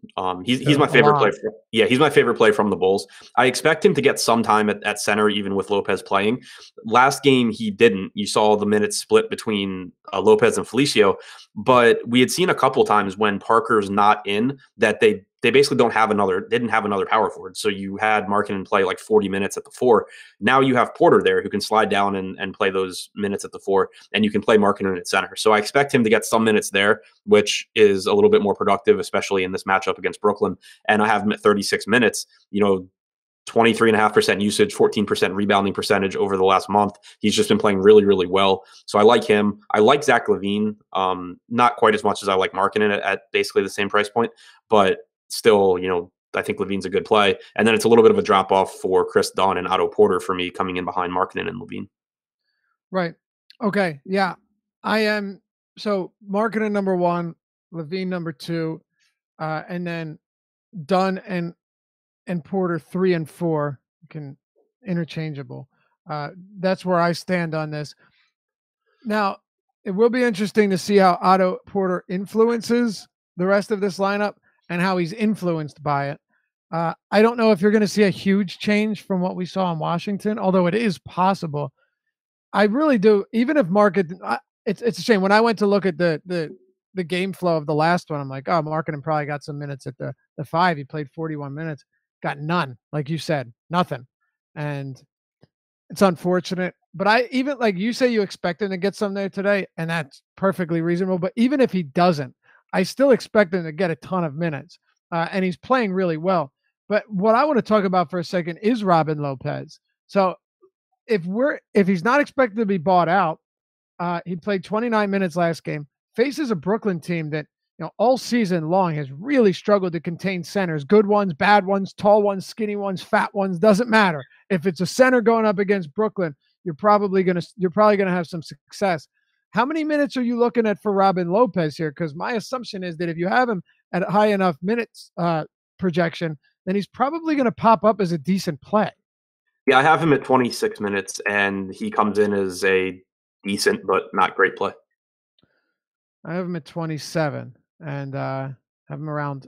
He's my favorite play. He's my favorite play from the Bulls. I expect him to get some time at center, even with Lopez playing. Last game he didn't. You saw the minutes split between Lopez and Felicio, but we had seen a couple times when Parker's not in that they they basically didn't have another power forward. So you had Markkanen play like 40 minutes at the 4. Now you have Porter there who can slide down and play those minutes at the 4, and you can play Markkanen at center. So I expect him to get some minutes there, which is a little bit more productive, especially in this matchup against Brooklyn. And I have him at 36 minutes. 23.5% usage, 14% rebounding percentage over the last month. He's just been playing really, really well. So I like him. I like Zach LaVine, not quite as much as I like Markkanen at basically the same price point, but still, I think LaVine's a good play. And then it's a little bit of a drop off for Chris Dunn and Otto Porter for me coming in behind Markkanen and LaVine. Right. Okay. Yeah. I am. So Markkanen number 1, LaVine number 2, and then Dunn and Porter 3 and 4 can interchangeable. That's where I stand on this. Now, it will be interesting to see how Otto Porter influences the rest of this lineup and how he's influenced by it. I don't know if you're going to see a huge change from what we saw in Washington, although it is possible. I really do. Even if it's a shame. When I went to look at the game flow of the last one, I'm like, oh, Markkanen probably got some minutes at the 5. He played 41 minutes. Got none, like you said, nothing. And it's unfortunate. But like you say, you expect him to get some there today, and that's perfectly reasonable. But even if he doesn't, I still expect him to get a ton of minutes. And he's playing really well. But what I want to talk about for a second is Robin Lopez. So if he's not expected to be bought out, he played 29 minutes last game, faces a Brooklyn team that all season long has really struggled to contain centers. Good ones, bad ones, tall ones, skinny ones, fat ones, doesn't matter. If it's a center going up against Brooklyn, you're probably gonna have some success. How many minutes are you looking at for Robin Lopez here? Because my assumption is that if you have him at a high enough minutes projection, then he's probably going to pop up as a decent play. Yeah, I have him at 26 minutes, and he comes in as a decent but not great play. I have him at 27, and have him around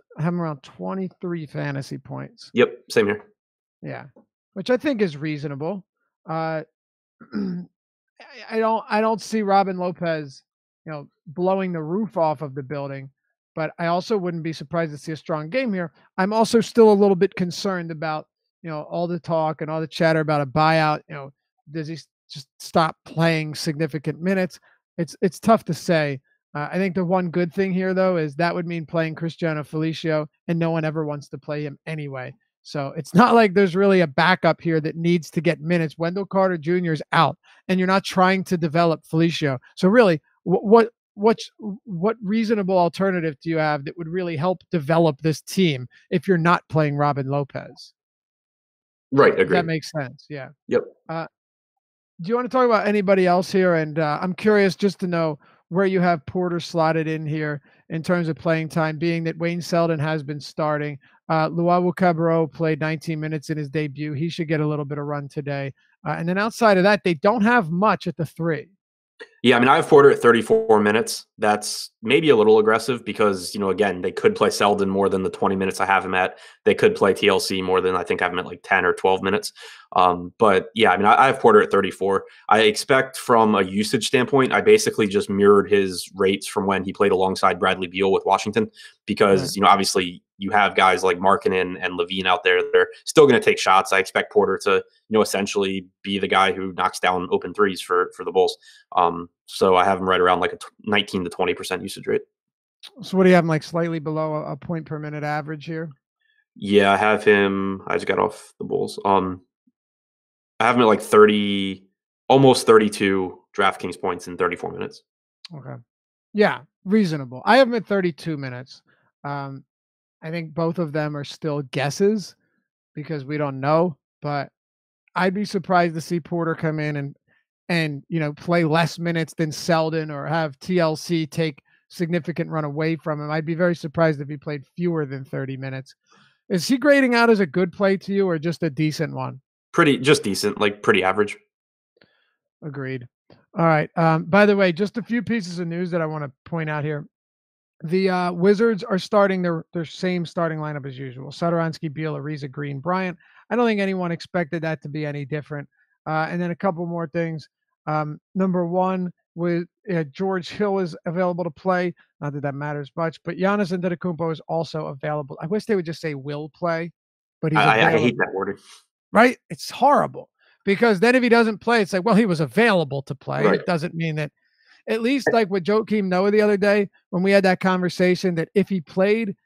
23 fantasy points. Yep, same here. Yeah, which I think is reasonable. I don't see Robin Lopez, blowing the roof off of the building, but I also wouldn't be surprised to see a strong game here. I'm also still a little bit concerned about, all the talk and all the chatter about a buyout. Does he just stop playing significant minutes? It's tough to say. I think the one good thing here, though, is that would mean playing Cristiano Felicio, and no one ever wants to play him anyway. So it's not like there's really a backup here that needs to get minutes. Wendell Carter Jr. is out, and you're not trying to develop Felicio. So really, what reasonable alternative do you have that would really help develop this team if you're not playing Robin Lopez? Right, agreed. That makes sense. Yeah. Yep. Do you want to talk about anybody else here? And I'm curious just to know where you have Porter slotted in here in terms of playing time, being that Wayne Selden has been starting. Luau Cabarro played 19 minutes in his debut. He should get a little bit of run today. And then outside of that, they don't have much at the 3. Yeah, I mean, I have Porter at 34 minutes. That's maybe a little aggressive because, again, they could play Selden more than the 20 minutes I have him at. They could play TLC more than I think I have him at like 10 or 12 minutes. But yeah, I mean, I have Porter at 34. I expect from a usage standpoint, I basically just mirrored his rates from when he played alongside Bradley Beal with Washington because, obviously you have guys like Markkanen and LaVine out there. They're still going to take shots. I expect Porter to, essentially be the guy who knocks down open threes for the Bulls. So I have him right around like a 19 to 20% usage rate. So what do you have him like slightly below a point per minute average here? Yeah, I have him. I just got off the Bulls. I have him at like 30, almost 32 DraftKings points in 34 minutes. Okay. Yeah, reasonable. I have him at 32 minutes. I think both of them are still guesses because we don't know, but I'd be surprised to see Porter come in and play less minutes than Selden or have TLC take significant run away from him. I'd be very surprised if he played fewer than 30 minutes. Is he grading out as a good play to you or just a decent one? Just decent, like pretty average. Agreed. All right. By the way, just a few pieces of news that I want to point out here. The Wizards are starting their same starting lineup as usual. Satoransky, Beal, Ariza, Green, Bryant. I don't think anyone expected that to be any different. And then a couple more things. Number one, with George Hill is available to play. Not that that matters much, but Giannis Antetokounmpo is also available. I wish they would just say will play, but he's available. I hate that wording. Right? It's horrible because then if he doesn't play, it's like, well, he was available to play. Right. It doesn't mean that. At least like with Joakim Noah the other day when we had that conversation that if he played,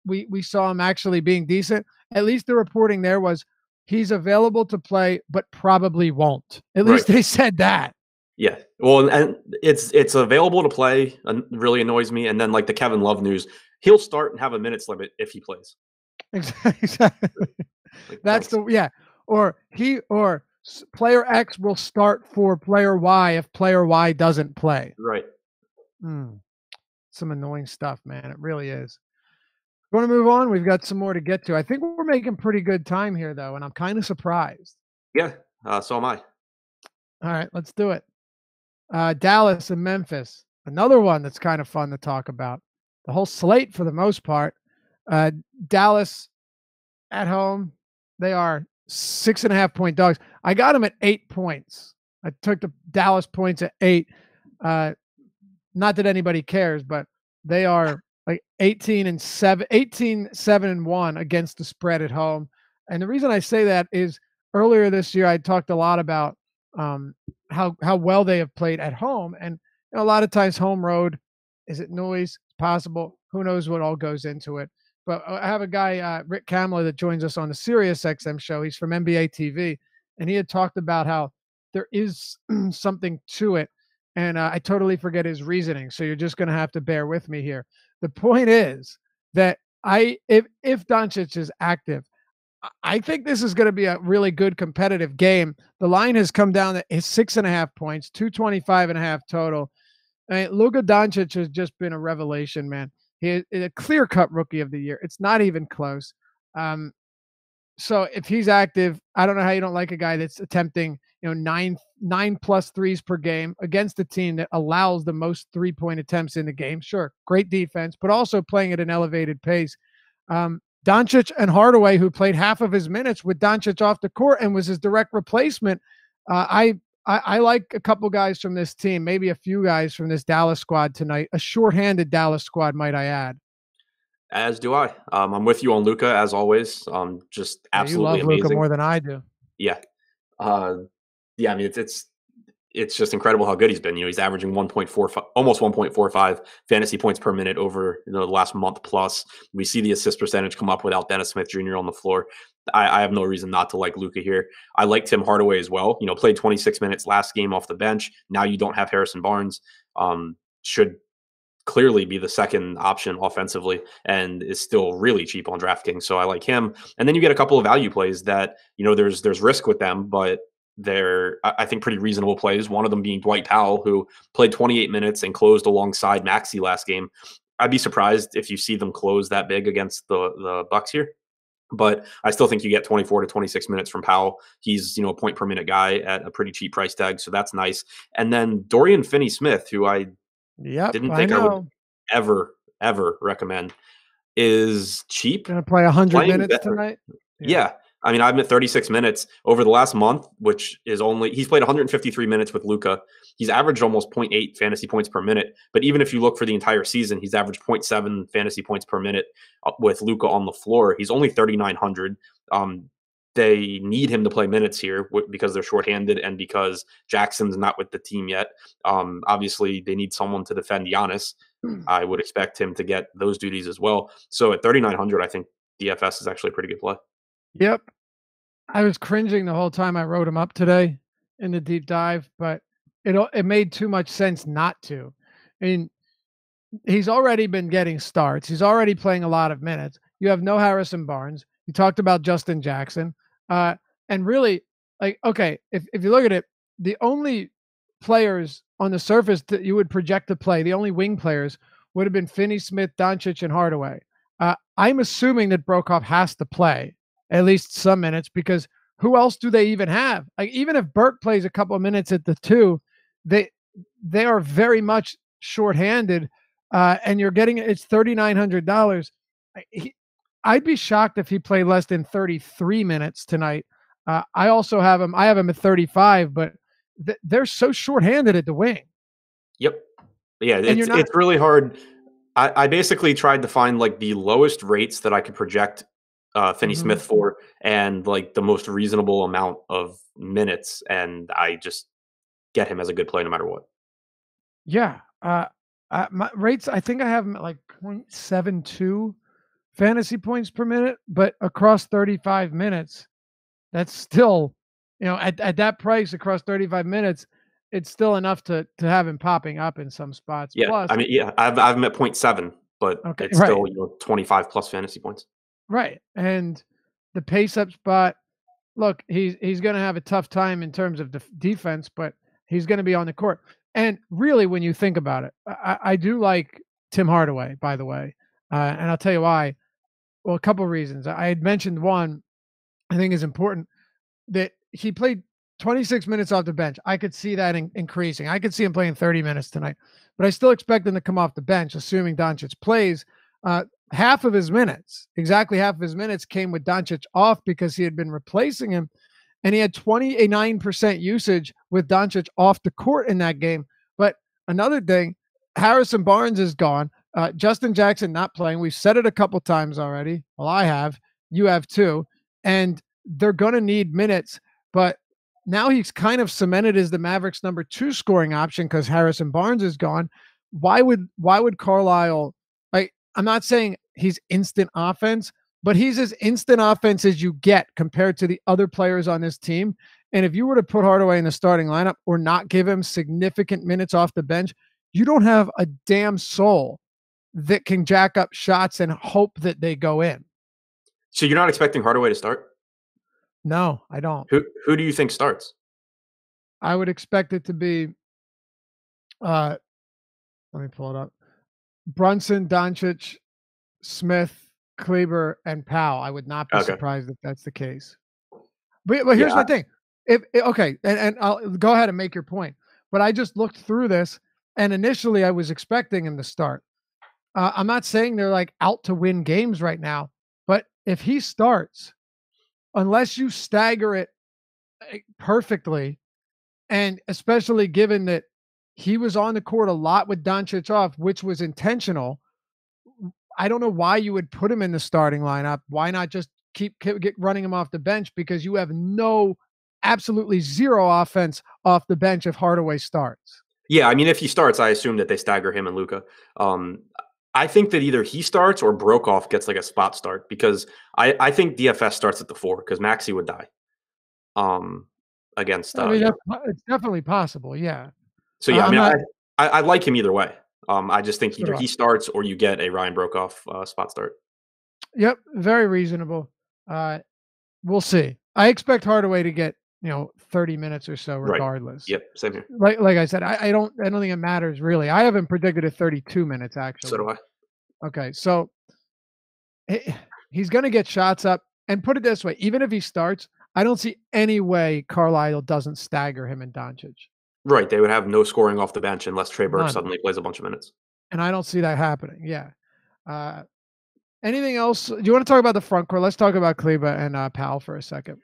we saw him actually being decent. At least the reporting there was he's available to play, but probably won't. At least they said that. Yeah. Well, and it's available to play. Really annoys me. And then like the Kevin Love news, he'll start and have a minutes limit if he plays. Exactly. Like, that's or player X will start for player Y if player Y doesn't play. Right. Some annoying stuff, man. It really is. Want to move on? We've got some more to get to. I think we're making pretty good time here, though, and I'm kind of surprised. Yeah, so am I. All right, let's do it. Dallas and Memphis. Another one that's kind of fun to talk about. The whole slate, for the most part. Dallas at home. They are 6.5-point dogs. I got them at 8 points. I took the Dallas points at 8. Not that anybody cares, but they are like 18-7-1 against the spread at home. And the reason I say that is earlier this year, I talked a lot about how well they have played at home. And a lot of times home road, is it noise? It's possible. Who knows what all goes into it. But I have a guy, Rick Kamler, that joins us on the Sirius XM show. He's from NBA TV. And he had talked about how there is something to it. And I totally forget his reasoning. So you're just going to have to bear with me here. The point is that if Doncic is active, I think this is going to be a really good competitive game. The line has come down to 6.5 points, 225.5 total. I mean, Luka Doncic has just been a revelation, man. He is a clear-cut rookie of the year. It's not even close. So if he's active, I don't know how you don't like a guy that's attempting, 9+ threes per game against a team that allows the most 3-point attempts in the game. Sure, great defense, but also playing at an elevated pace. Doncic and Hardaway, who played half of his minutes with Doncic off the court and was his direct replacement. I like a couple guys from this team, maybe a few guys from this Dallas squad tonight. A shorthanded Dallas squad, might I add. As do I. I'm with you on Luka as always. Just absolutely amazing. You love Luka more than I do. Yeah. I mean, it's just incredible how good he's been. He's averaging 1.45, almost 1.45 fantasy points per minute over the last month plus. We see the assist percentage come up without Dennis Smith Jr. on the floor. I have no reason not to like Luka here. I like Tim Hardaway as well. Played 26 minutes last game off the bench. Now you don't have Harrison Barnes. Should clearly be the second option offensively and is still really cheap on DraftKings. So I like him. And then you get a couple of value plays that, there's risk with them, but they're, I think, pretty reasonable plays. One of them being Dwight Powell, who played 28 minutes and closed alongside Maxey last game. I'd be surprised if you see them close that big against the Bucks here. But I still think you get 24 to 26 minutes from Powell. He's, a point per minute guy at a pretty cheap price tag. So that's nice. And then Dorian Finney-Smith, who I didn't think I would ever recommend, is cheap. Going to play 100 minutes tonight? Yeah. I mean, I've been 36 minutes over the last month, which is he's played 153 minutes with Luka. He's averaged almost 0.8 fantasy points per minute. But even if you look for the entire season, he's averaged 0.7 fantasy points per minute with Luka on the floor. He's only 3,900. They need him to play minutes here because they're shorthanded and because Jackson's not with the team yet. Obviously, they need someone to defend Giannis. I would expect him to get those duties as well. So at 3,900, I think DFS is actually a pretty good play. Yep. I was cringing the whole time I wrote him up today in the deep dive, but it made too much sense not to. I mean, he's already been getting starts. He's already playing a lot of minutes. You have no Harrison Barnes. You talked about Justin Jackson. And really, okay, if you look at it, the only players on the surface that you would project to play, the only wing players would have been Finney-Smith, Doncic, and Hardaway. I'm assuming that Brokoff has to play at least some minutes because who else do they even have? Like, even if Burke plays a couple of minutes at the 2, they are very much shorthanded, and you're getting it's $3,900. I'd be shocked if he played less than 33 minutes tonight. I also have him. I have him at 35, but they're so shorthanded at the wing. Yep. Yeah, And you're not. it's really hard. I basically tried to find like the lowest rates that I could project Finney-Smith for, and like the most reasonable amount of minutes, and I just get him as a good play no matter what. Yeah. My rates, I think I have him at like 0.72 fantasy points per minute, but across 35 minutes, that's still, at that price across 35 minutes, it's still enough to have him popping up in some spots. Yeah, Plus, I mean, yeah, I've him at 0.7, but okay, it's right, still 25 plus fantasy points. right, and the pace up spot. Look, he's going to have a tough time in terms of defense, but he's going to be on the court. And really, when you think about it, I do like Tim Hardaway, by the way, and I'll tell you why. Well, a couple of reasons. I had mentioned one I think is important, that he played 26 minutes off the bench. I could see that increasing. I could see him playing 30 minutes tonight, but I still expect him to come off the bench, assuming Doncic plays. Half of his minutes, exactly half of his minutes, came with Doncic off because he had been replacing him, and he had 29% usage with Doncic off the court in that game. But another thing, Harrison Barnes is gone. Justin Jackson not playing. We've said it a couple times already. Well, I have. You have too. And they're going to need minutes. But now he's kind of cemented as the Mavericks' number 2 scoring option because Harrison Barnes is gone. Why would Carlisle? I'm not saying he's instant offense, but he's as instant offense as you get compared to the other players on this team. And if you were to put Hardaway in the starting lineup or not give him significant minutes off the bench, you don't have a damn soul that can jack up shots and hope that they go in. So you're not expecting Hardaway to start? No, I don't. Who do you think starts? I would expect it to be, let me pull it up. Brunson, Doncic, Smith, Kleber, and Powell. I would not be surprised if that's the case. But here's my thing. Okay, and I'll go ahead and make your point. But I just looked through this, and initially I was expecting him to start. I'm not saying they're like out to win games right now, but if he starts, unless you stagger it perfectly, and especially given that he was on the court a lot with Doncic off, which was intentional, I don't know why you would put him in the starting lineup. Why not just keep running him off the bench? Because you have absolutely zero offense off the bench if Hardaway starts. Yeah, I mean, if he starts, I assume that they stagger him and Luka. I think that either he starts or Brokoff gets like a spot start, because I think DFS starts at the 4 because Maxey would die against. I mean, it's definitely possible. Yeah. So yeah, I mean, I like him either way. I just think either he starts or you get a Ryan Brokoff spot start. Yep, very reasonable. We'll see. I expect Hardaway to get 30 minutes or so regardless. Right. Yep, same here. Like I said, I don't think it matters really. I haven't predicted a 32 minutes actually. So do I. Okay, so he's going to get shots up, and put it this way: even if he starts, I don't see any way Carlisle doesn't stagger him and Doncic. Right, they would have no scoring off the bench unless Trey Burke suddenly plays a bunch of minutes. And I don't see that happening. Yeah. Anything else? Do you want to talk about the front court? Let's talk about Kleber and Powell for a second.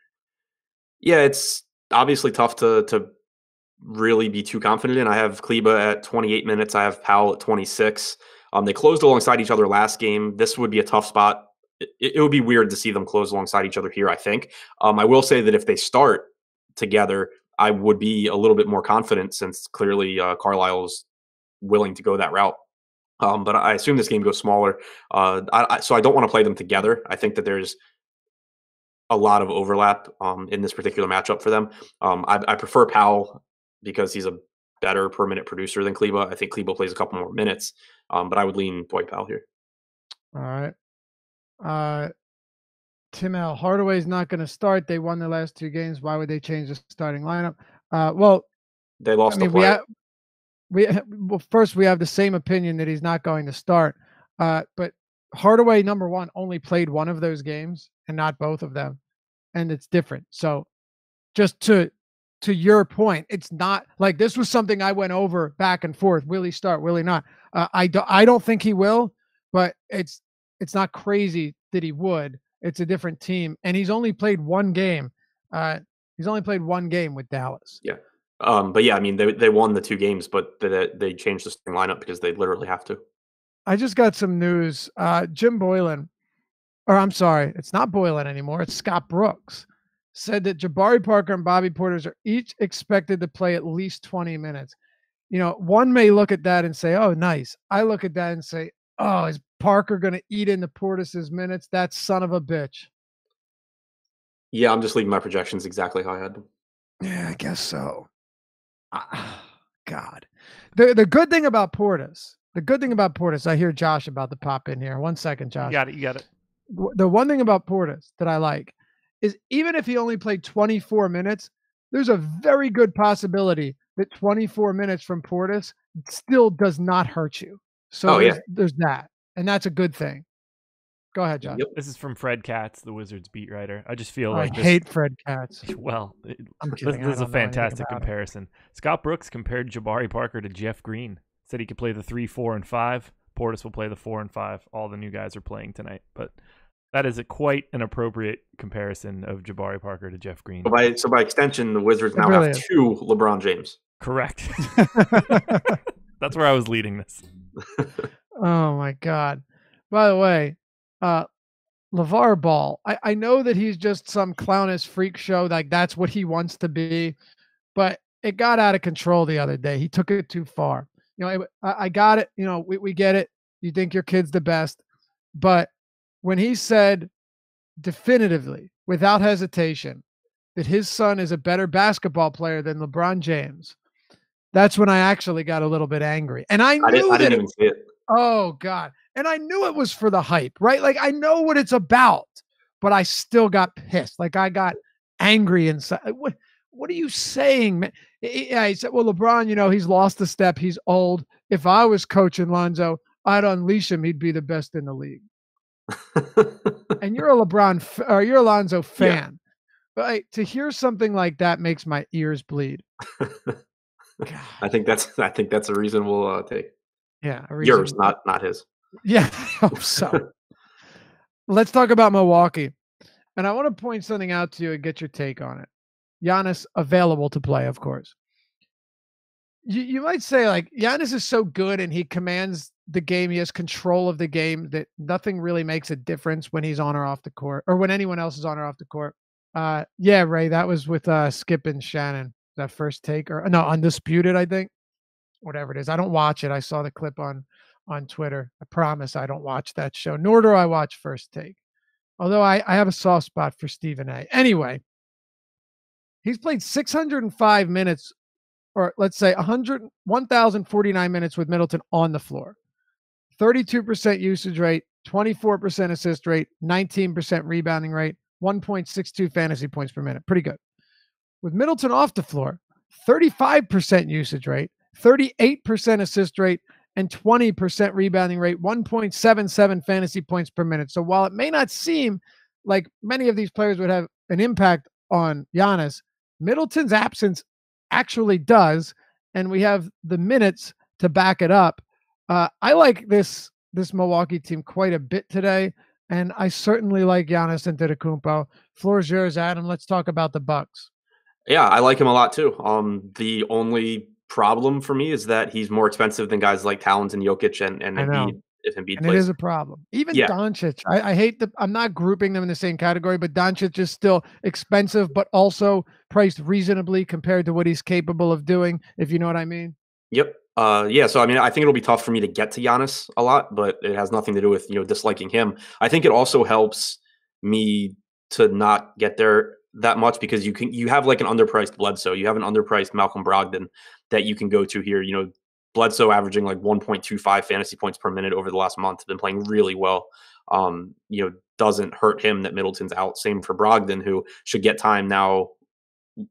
Yeah, it's obviously tough to really be too confident in. I have Kleber at 28 minutes. I have Powell at 26. They closed alongside each other last game. This would be a tough spot. It would be weird to see them close alongside each other here, I think. I will say that if they start together, I would be a little bit more confident, since clearly Carlisle is willing to go that route. But I assume this game goes smaller. So I don't want to play them together. I think that there's a lot of overlap in this particular matchup for them. I prefer Powell because he's a better per minute producer than Kleber. I think Kleber plays a couple more minutes, but I would lean Dwight Powell here. All right. Tim L. Hardaway's not going to start. They won their last 2 games. Why would they change the starting lineup? Well, they lost the player. Well, first we have the same opinion that he's not going to start. But Hardaway, number one, only played one of those games and not both of them, and it's different. So, just to your point, it's not like this was something I went over back and forth. Will he start? Will he not? I don't think he will, but it's not crazy that he would. It's a different team, and he's only played one game. He's only played one game with Dallas. Yeah. But yeah, I mean, they won the 2 games, but they changed the starting lineup because they literally have to. I just got some news. Jim Boylan, or I'm sorry, it's not Boylan anymore. It's Scott Brooks, said that Jabari Parker and Bobby Portis are each expected to play at least 20 minutes. You know, one may look at that and say, oh, nice. I look at that and say, oh, is Parker going to eat into Portis's minutes? That son of a bitch. Yeah, I'm just leaving my projections exactly how I had them. Yeah, I guess so. God. The good thing about Portis, I hear Josh about to pop in here. 1 second, Josh. You got it. The one thing about Portis that I like is even if he only played 24 minutes, there's a very good possibility that 24 minutes from Portis still does not hurt you. So there's that. And that's a good thing. Go ahead, Josh. Yep. This is from Fred Katz, the Wizards beat writer. I just feel I hate Fred Katz. Well, this is a fantastic comparison. Scott Brooks compared Jabari Parker to Jeff Green. Said he could play the 3, 4, and 5. Portis will play the 4 and 5. All the new guys are playing tonight. But that is quite an appropriate comparison of Jabari Parker to Jeff Green. So by extension, the Wizards now have 2 LeBron James. Correct. That's where I was leading this. Oh, my God. By the way, LeVar Ball, I know that he's just some clownish freak show. Like, that's what he wants to be. But it got out of control the other day. He took it too far. You know, I got it. You know, we get it. You think your kid's the best. But when he said definitively, without hesitation, that his son is a better basketball player than LeBron James, that's when I actually got a little bit angry. And I didn't even see it. Oh, God. And I knew it was for the hype, right? Like, I know what it's about, but I still got pissed. Like, I got angry inside. What are you saying, man? Yeah, he said, well, LeBron, you know, he's lost a step. He's old. If I was coaching Lonzo, I'd unleash him. He'd be the best in the league. And you're a Lonzo fan. Yeah. But to hear something like that makes my ears bleed. I think that's a reasonable take. Yeah, yours, not his. Yeah, I hope so. Let's talk about Milwaukee, and I want to point something out to you and get your take on it. Giannis available to play, of course. You might say, like, Giannis is so good and he commands the game. He has control of the game that nothing really makes a difference when he's on or off the court, or when anyone else is on or off the court. Yeah, Ray, that was with Skip and Shannon. That first take, or no, Undisputed, I think. Whatever it is. I don't watch it. I saw the clip on Twitter. I promise I don't watch that show, nor do I watch First Take. Although I have a soft spot for Stephen A. Anyway, he's played 605 minutes, or let's say 1,049 minutes with Middleton on the floor. 32% usage rate, 24% assist rate, 19% rebounding rate, 1.62 fantasy points per minute. Pretty good. With Middleton off the floor, 35% usage rate, 38% assist rate, and 20% rebounding rate, 1.77 fantasy points per minute. So while it may not seem like many of these players would have an impact on Giannis, Middleton's absence actually does, and we have the minutes to back it up. I like this Milwaukee team quite a bit today, and I certainly like Giannis Antetokounmpo. Floor is yours, Adam. Let's talk about the Bucks. Yeah, I like him a lot too. The only problem for me is that he's more expensive than guys like Towns and Jokic and Embiid. If Embiid plays, it is a problem. Even Doncic, I hate I'm not grouping them in the same category, but Doncic is still expensive, but also priced reasonably compared to what he's capable of doing, if you know what I mean. Yep. Yeah. So, I mean, I think it'll be tough for me to get to Giannis a lot, but it has nothing to do with, disliking him. I think it also helps me to not get there that much because you have like an underpriced Bledsoe. You have an underpriced Malcolm Brogdon that you can go to here. Bledsoe averaging like 1.25 fantasy points per minute over the last month, been playing really well. Doesn't hurt him that Middleton's out. Same for Brogdon, who should get time now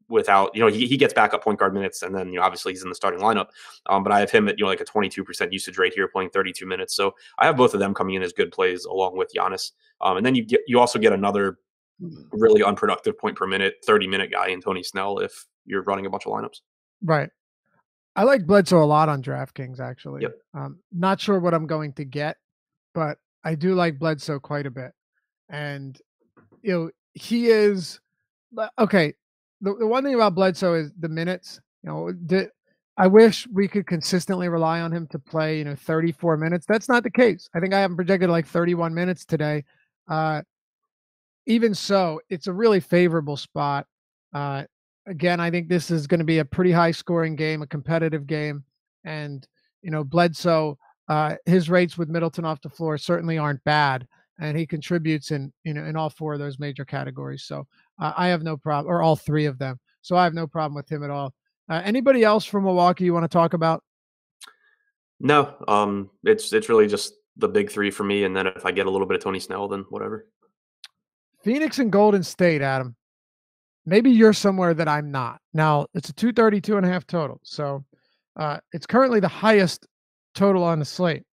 without, he gets backup point guard minutes, and then, obviously he's in the starting lineup. But I have him at, like a 22% usage rate here, playing 32 minutes. So I have both of them coming in as good plays along with Giannis. And then you also get another really unproductive point per minute, 30-minute guy in Tony Snell if you're running a bunch of lineups. Right. I like Bledsoe a lot on DraftKings, actually. Yep. Not sure what I'm going to get, but I do like Bledsoe quite a bit. And, he is okay. The one thing about Bledsoe is the minutes. I wish we could consistently rely on him to play, 34 minutes. That's not the case. I think I have him projected like 31 minutes today. Even so, it's a really favorable spot. Again, I think this is going to be a pretty high scoring game, a competitive game. And, Bledsoe, his rates with Middleton off the floor certainly aren't bad. And he contributes in all four of those major categories. So I have no problem, or all three of them. So I have no problem with him at all. Anybody else from Milwaukee you want to talk about? No, it's really just the big three for me. And then if I get a little bit of Tony Snell, then whatever. Phoenix and Golden State, Adam. Maybe you're somewhere that I'm not. Now, it's a 232.5 total. So it's currently the highest total on the slate.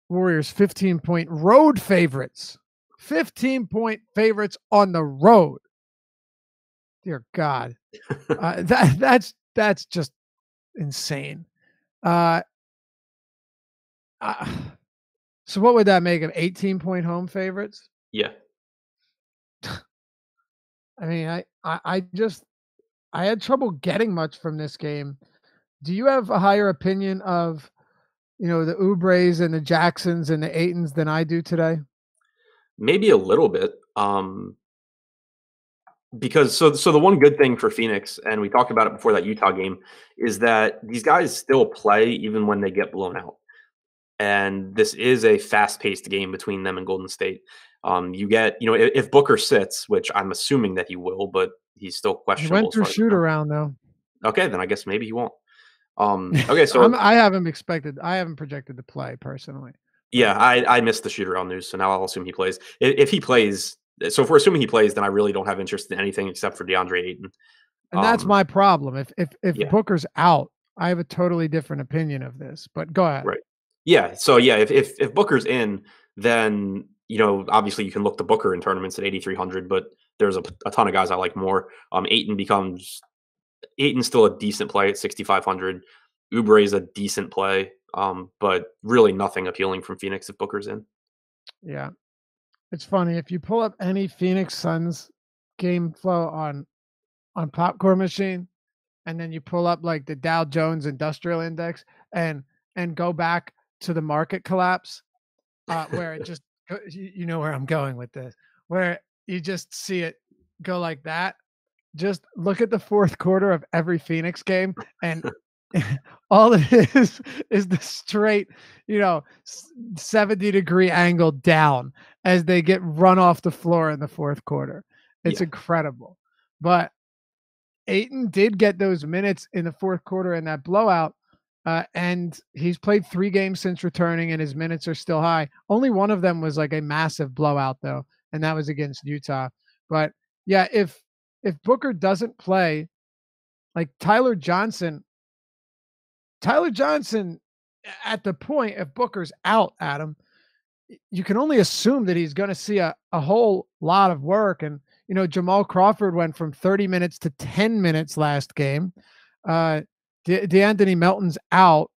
Warriors 15-point road favorites. 15-point favorites on the road. Dear God. That's just insane. So what would that make them? 18-point home favorites? Yeah. I mean, I had trouble getting much from this game. Do you have a higher opinion of, the Oubres and the Jacksons and the Aytons than I do today? Maybe a little bit. Because so the one good thing for Phoenix, and we talked about it before that Utah game, is that these guys still play even when they get blown out. And this is a fast-paced game between them and Golden State. You get, if Booker sits, which I'm assuming that he will, but he's still questionable. He went through shoot around though. Okay, then I guess maybe he won't. Okay, so I haven't projected to play personally. Yeah, I missed the shoot around news, so now I'll assume he plays. If he plays, so if we're assuming he plays, then I really don't have interest in anything except for DeAndre Ayton. And that's my problem. If Yeah. Booker's out, I have a totally different opinion of this. But go ahead. Right. Yeah. So yeah, if Booker's in, then obviously you can look to Booker in tournaments at 8,300, but there's a ton of guys I like more. Ayton's still a decent play at 6,500. Oubre is a decent play, but really nothing appealing from Phoenix if Booker's in. Yeah, it's funny if you pull up any Phoenix Suns game flow on Popcorn Machine, and then you pull up like the Dow Jones Industrial Index and go back to the market collapse, where it just you know where I'm going with this, where you just see it go like that. Just look at the fourth quarter of every Phoenix game, and all it is the straight, 70-degree angle down as they get run off the floor in the fourth quarter. It's incredible. But Ayton did get those minutes in the fourth quarter in that blowout, and he's played 3 games since returning, and his minutes are still high. Only one of them was like a massive blowout, though, and that was against Utah. But yeah, if Booker doesn't play, like Tyler Johnson at the point, if Booker's out, Adam, you can only assume that he's going to see a whole lot of work. And, Jamal Crawford went from 30 minutes to 10 minutes last game. DeAnthony Melton's out.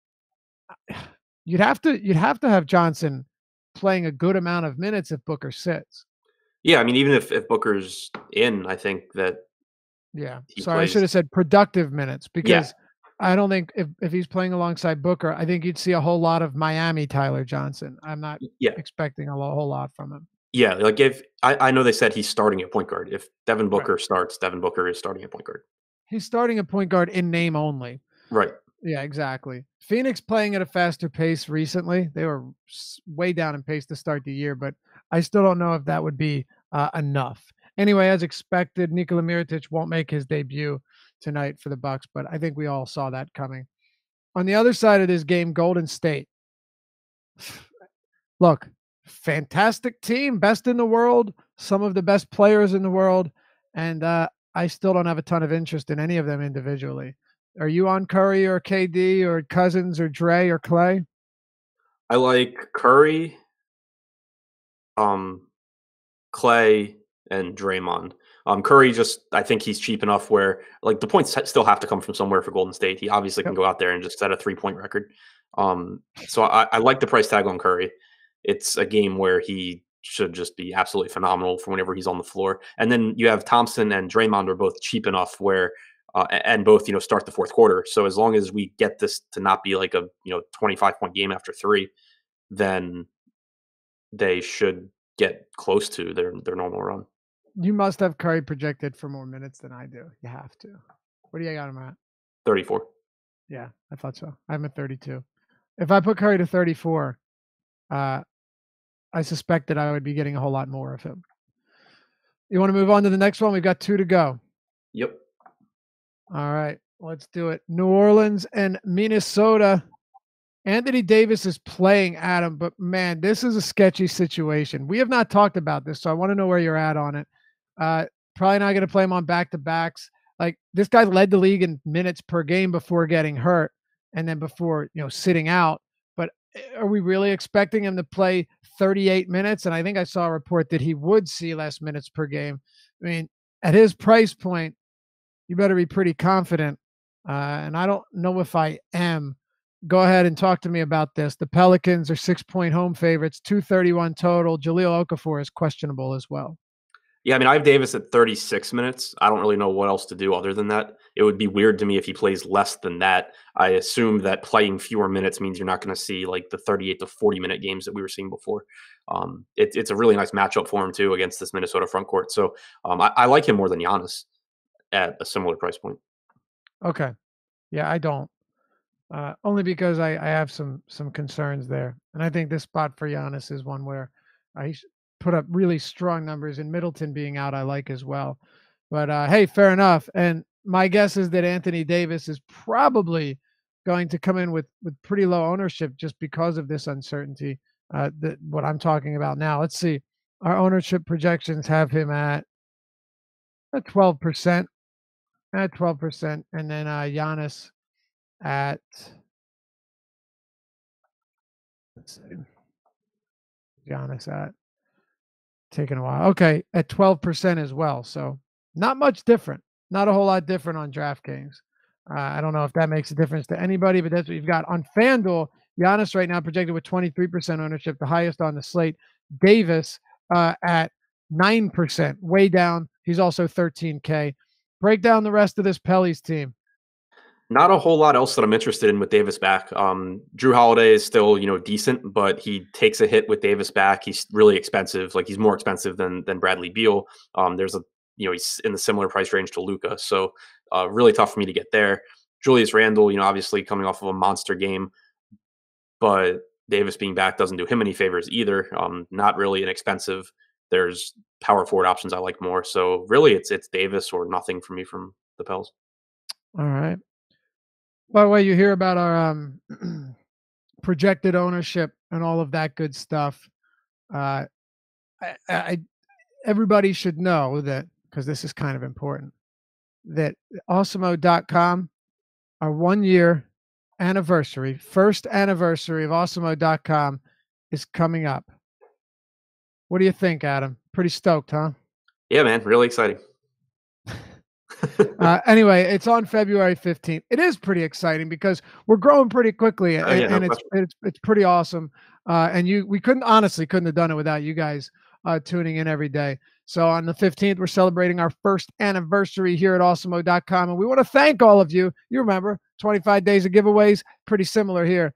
You'd have to have Johnson playing a good amount of minutes if Booker sits. Yeah, I mean, even if Booker's in, I think that. Yeah, sorry, I should have said productive minutes, because I don't think if he's playing alongside Booker, I think you'd see a whole lot of Miami Tyler Johnson. I'm not expecting a whole lot from him. Yeah, like if I know they said he's starting at point guard. If Devin Booker starts, Devin Booker is starting at point guard. He's starting at point guard in name only. Right. Yeah, exactly. Phoenix playing at a faster pace recently. They were way down in pace to start the year, but I still don't know if that would be enough. Anyway, as expected, Nikola Mirotic won't make his debut tonight for the Bucks, but I think we all saw that coming. On the other side of this game, Golden State. Look, fantastic team, best in the world, some of the best players in the world, and I still don't have a ton of interest in any of them individually. Are you on Curry or KD or Cousins or Dre or Clay? I like Curry, Clay, and Draymond. Curry, I think he's cheap enough where like the points still have to come from somewhere for Golden State. He obviously can go out there and just set a 3-point record. So I like the price tag on Curry. It's a game where he should just be absolutely phenomenal for whenever he's on the floor. And then you have Thompson and Draymond are both cheap enough where and both, start the fourth quarter. So as long as we get this to not be like a 25-point game after 3, then they should get close to their normal run. You must have Curry projected for more minutes than I do. You have to. What do you got him at? 34. Yeah, I thought so. I'm at 32. If I put Curry to 34, I suspect that I would be getting a whole lot more of him. You want to move on to the next one? We've got 2 to go. Yep. All right, let's do it. New Orleans and Minnesota. Anthony Davis is playing, Adam, but man, this is a sketchy situation. We have not talked about this, so I want to know where you're at on it. Probably not going to play him on back-to-backs. Like, this guy led the league in minutes per game before getting hurt and then before, sitting out. But are we really expecting him to play 38 minutes? And I think I saw a report that he would see less minutes per game. I mean, at his price point, you better be pretty confident. And I don't know if I am. Go ahead and talk to me about this. The Pelicans are 6-point home favorites, 231 total. Jahlil Okafor is questionable as well. Yeah, I mean, I have Davis at 36 minutes. I don't really know what else to do other than that. It would be weird to me if he plays less than that. I assume that playing fewer minutes means you're not going to see like the 38 to 40-minute games that we were seeing before. It's a really nice matchup for him, too, against this Minnesota front court. So I like him more than Giannis at a similar price point. Okay. Yeah, I don't. Only because I have some concerns there. And I think this spot for Giannis is one where he put up really strong numbers, and Middleton being out I like as well. But hey, fair enough. And my guess is that Anthony Davis is probably going to come in with pretty low ownership just because of this uncertainty, what I'm talking about now. Let's see. Our ownership projections have him at 12%. At 12%. And then Giannis at, let's see, Giannis at, taking a while. Okay, at 12% as well. So not much different. Not a whole lot different on DraftKings. I don't know if that makes a difference to anybody, but that's what you've got. On FanDuel, Giannis right now projected with 23% ownership, the highest on the slate. Davis at 9%, way down. He's also 13K. Break down the rest of this Pelly's team. Not a whole lot else that I'm interested in with Davis back. Drew Holiday is still, decent, but he takes a hit with Davis back. He's really expensive. Like, he's more expensive than Bradley Beal. He's in the similar price range to Luka. So really tough for me to get there. Julius Randle, obviously coming off of a monster game, but Davis being back doesn't do him any favors either. Not really inexpensive. There's power forward options I like more. So really it's Davis or nothing for me from the Pels. All right. By the way, you hear about our projected ownership and all of that good stuff. Everybody should know that, because this is kind of important, that Awesemo.com, our 1-year anniversary, first anniversary of Awesemo.com is coming up. What do you think, Adam? Pretty stoked, huh? Yeah, man. Really exciting. Anyway, it's on February 15th. It is pretty exciting because we're growing pretty quickly, and it's pretty awesome. And we couldn't have done it without you guys tuning in every day. So on the 15th, we're celebrating our first anniversary here at Awesemo.com, and we want to thank all of you. You remember 25 days of giveaways, pretty similar here.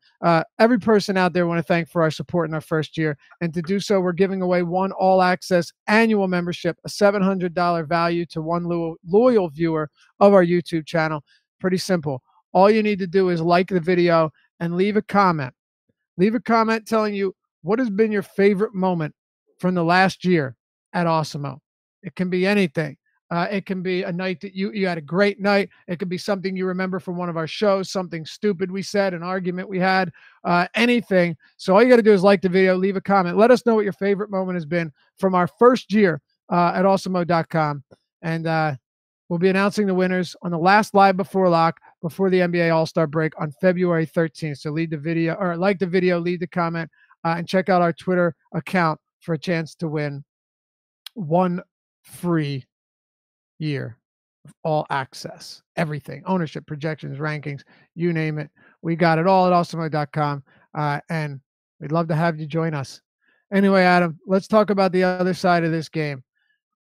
Every person out there we want to thank for our support in our first year, and to do so, we're giving away one all-access annual membership, a $700 value to one loyal viewer of our YouTube channel. Pretty simple. All you need to do is like the video and leave a comment. Leave a comment telling you what has been your favorite moment from the last year at Awesemo. It can be anything. It can be a night that you had a great night. It could be something you remember from one of our shows, something stupid we said, an argument we had, anything. So all you got to do is like the video, leave a comment. Let us know what your favorite moment has been from our first year at Awesemo.com. And we'll be announcing the winners on the last live before lock, before the NBA All-Star break on February 13th. So leave the video, or like the video, leave the comment, and check out our Twitter account for a chance to win one free year of all access, everything, ownership, projections, rankings, you name it. We got it all at Awesemo.com, and we'd love to have you join us. Anyway, Adam, let's talk about the other side of this game.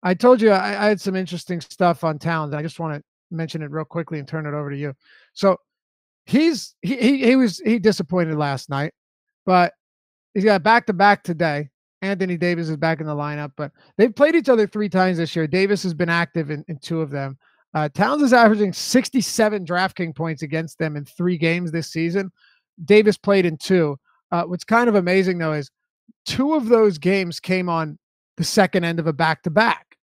I told you I had some interesting stuff on Towns, and I just want to mention it real quickly and turn it over to you. So he disappointed last night, but he's got back-to-back today. Anthony Davis is back in the lineup, but they've played each other 3 times this year. Davis has been active in 2 of them. Towns is averaging 67 DraftKings points against them in 3 games this season. Davis played in 2. What's kind of amazing, though, is 2 of those games came on the second end of a back-to-back.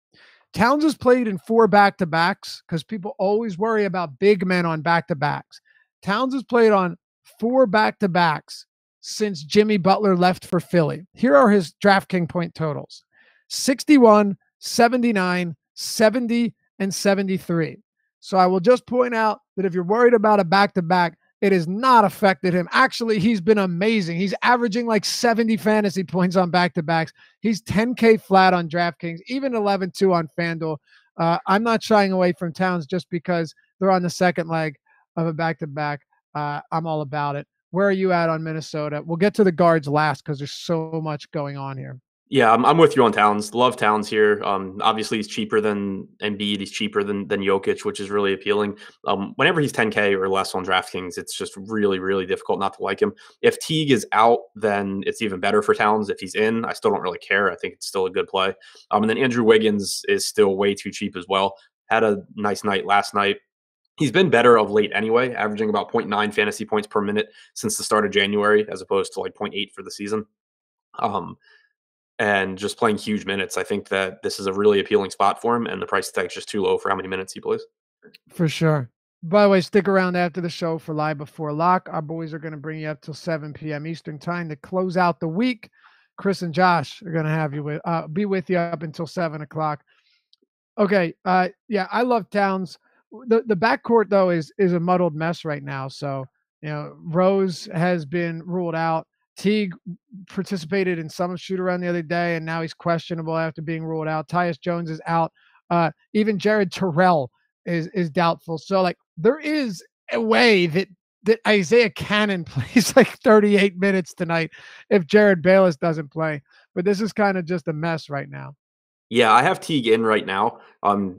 Towns has played in 4 back-to-backs because people always worry about big men on back-to-backs. Towns has played on 4 back-to-backs since Jimmy Butler left for Philly. Here are his DraftKings point totals: 61, 79, 70, and 73. So I will just point out that if you're worried about a back-to-back, it has not affected him. Actually, he's been amazing. He's averaging like 70 fantasy points on back-to-backs. He's 10K flat on DraftKings, even 11-2 on FanDuel. I'm not shying away from Towns just because they're on the second leg of a back-to-back. I'm all about it. Where are you at on Minnesota? We'll get to the guards last because there's so much going on here. Yeah, I'm with you on Towns. Love Towns here. Obviously, he's cheaper than Embiid. He's cheaper than Jokic, which is really appealing. Whenever he's 10K or less on DraftKings, it's just really, really difficult not to like him. If Teague is out, then it's even better for Towns. If he's in, I still don't really care. I think it's still a good play. And then Andrew Wiggins is still way too cheap as well. Had a nice night last night. He's been better of late anyway, averaging about 0.9 fantasy points per minute since the start of January, as opposed to like 0.8 for the season. And just playing huge minutes. I think that this is a really appealing spot for him, and the price tag is just too low for how many minutes he plays. For sure. By the way, stick around after the show for Live Before Lock. Our boys are going to bring you up till 7 p.m. Eastern time to close out the week. Chris and Josh are going to have you be with you up until 7 o'clock. Okay. Yeah, I love Towns. The backcourt, though, is a muddled mess right now. So, Rose has been ruled out. Teague participated in some shoot around the other day, and now he's questionable after being ruled out. Tyus Jones is out. Even Jared Terrell is doubtful. So, like, there is a way that Isaiah Cannon plays like 38 minutes tonight if Jared Bayless doesn't play. But this is kind of just a mess right now. Yeah, I have Teague in right now.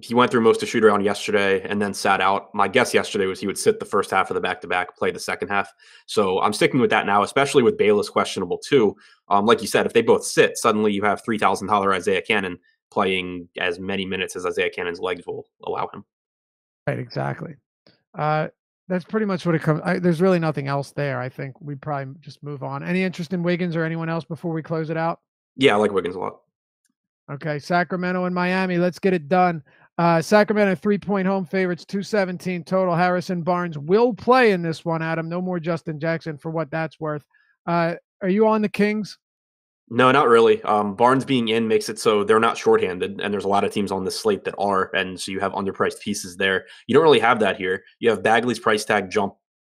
He went through most of shoot around yesterday and then sat out. My guess yesterday was he would sit the first half of the back-to-back, play the second half. So I'm sticking with that now, especially with Bayless questionable too. Like you said, if they both sit, suddenly you have $3,000 Isaiah Cannon playing as many minutes as Isaiah Cannon's legs will allow him. Right, exactly. That's pretty much what it comes. There's really nothing else there. I think we probably just move on. Any interest in Wiggins or anyone else before we close it out? Yeah, I like Wiggins a lot. Okay, Sacramento and Miami. Let's get it done. Sacramento 3-point home favorites, 217 total. Harrison Barnes will play in this one, Adam. No more Justin Jackson for what that's worth. Are you on the Kings? No, not really. Barnes being in makes it so they're not shorthanded, and there's a lot of teams on this slate that are, and so you have underpriced pieces there. You don't really have that here. You have Bagley's price tag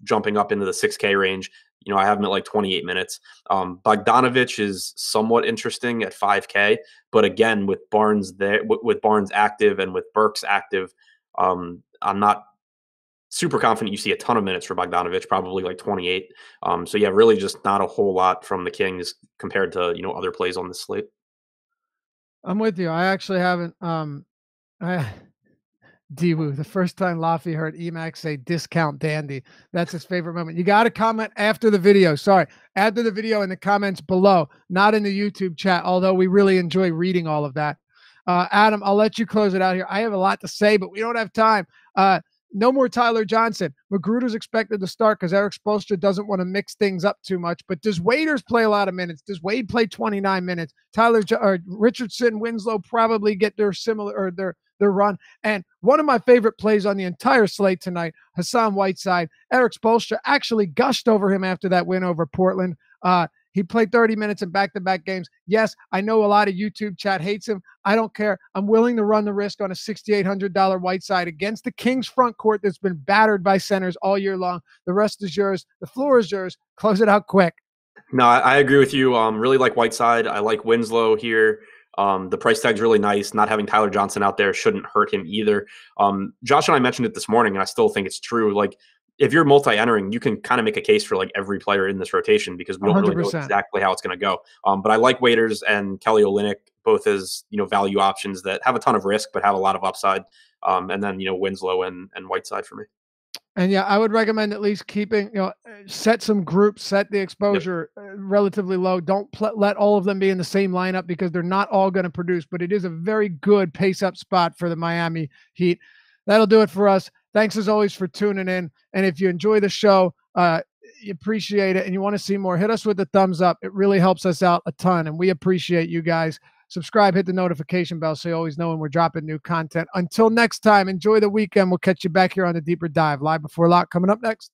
jumping up into the 6K range. I have him at like 28 minutes. Bogdanovich is somewhat interesting at 5K, but again, with Barnes there, with Barnes active and with Burks active, I'm not super confident you see a ton of minutes for Bogdanovich, probably like 28. So yeah, really just not a whole lot from the Kings compared to other plays on this slate. I'm with you. I actually haven't. D-Woo, the first time Laffy heard Emax say discount dandy. That's his favorite moment. You got to comment after the video. Sorry, after the video in the comments below, not in the YouTube chat, although we really enjoy reading all of that. Adam, I'll let you close it out here. I have a lot to say, but we don't have time. No more Tyler Johnson. Magruder's expected to start because Eric Spoelstra doesn't want to mix things up too much. But does Waiters play a lot of minutes? Does Wade play 29 minutes? Richardson, Winslow probably get their run. And one of my favorite plays on the entire slate tonight, Hassan Whiteside. Eric Spoelstra actually gushed over him after that win over Portland. He played 30 minutes in back-to-back games. Yes, I know a lot of YouTube chat hates him. I don't care. I'm willing to run the risk on a $6,800 Whiteside against the Kings front court that's been battered by centers all year long. The rest is yours. The floor is yours. Close it out quick. No, I agree with you. Really like Whiteside. I like Winslow here. The price tag's really nice. Not having Tyler Johnson out there shouldn't hurt him either. Josh and I mentioned it this morning, and I still think it's true. Like, if you're multi-entering, you can kind of make a case for like every player in this rotation because we don't really know exactly how it's going to go. But I like Waiters and Kelly Olynyk both as, value options that have a ton of risk but have a lot of upside. And then, Winslow and Whiteside for me. And yeah, I would recommend at least keeping, set some groups, set the exposure relatively low. Don't let all of them be in the same lineup because they're not all going to produce, but it is a very good pace up spot for the Miami Heat. That'll do it for us. Thanks as always for tuning in. And if you enjoy the show, you appreciate it and you want to see more, hit us with the thumbs up. It really helps us out a ton and we appreciate you guys. Subscribe, hit the notification bell so you always know when we're dropping new content. Until next time, enjoy the weekend. We'll catch you back here on the Deeper Dive. Live Before Lock coming up next.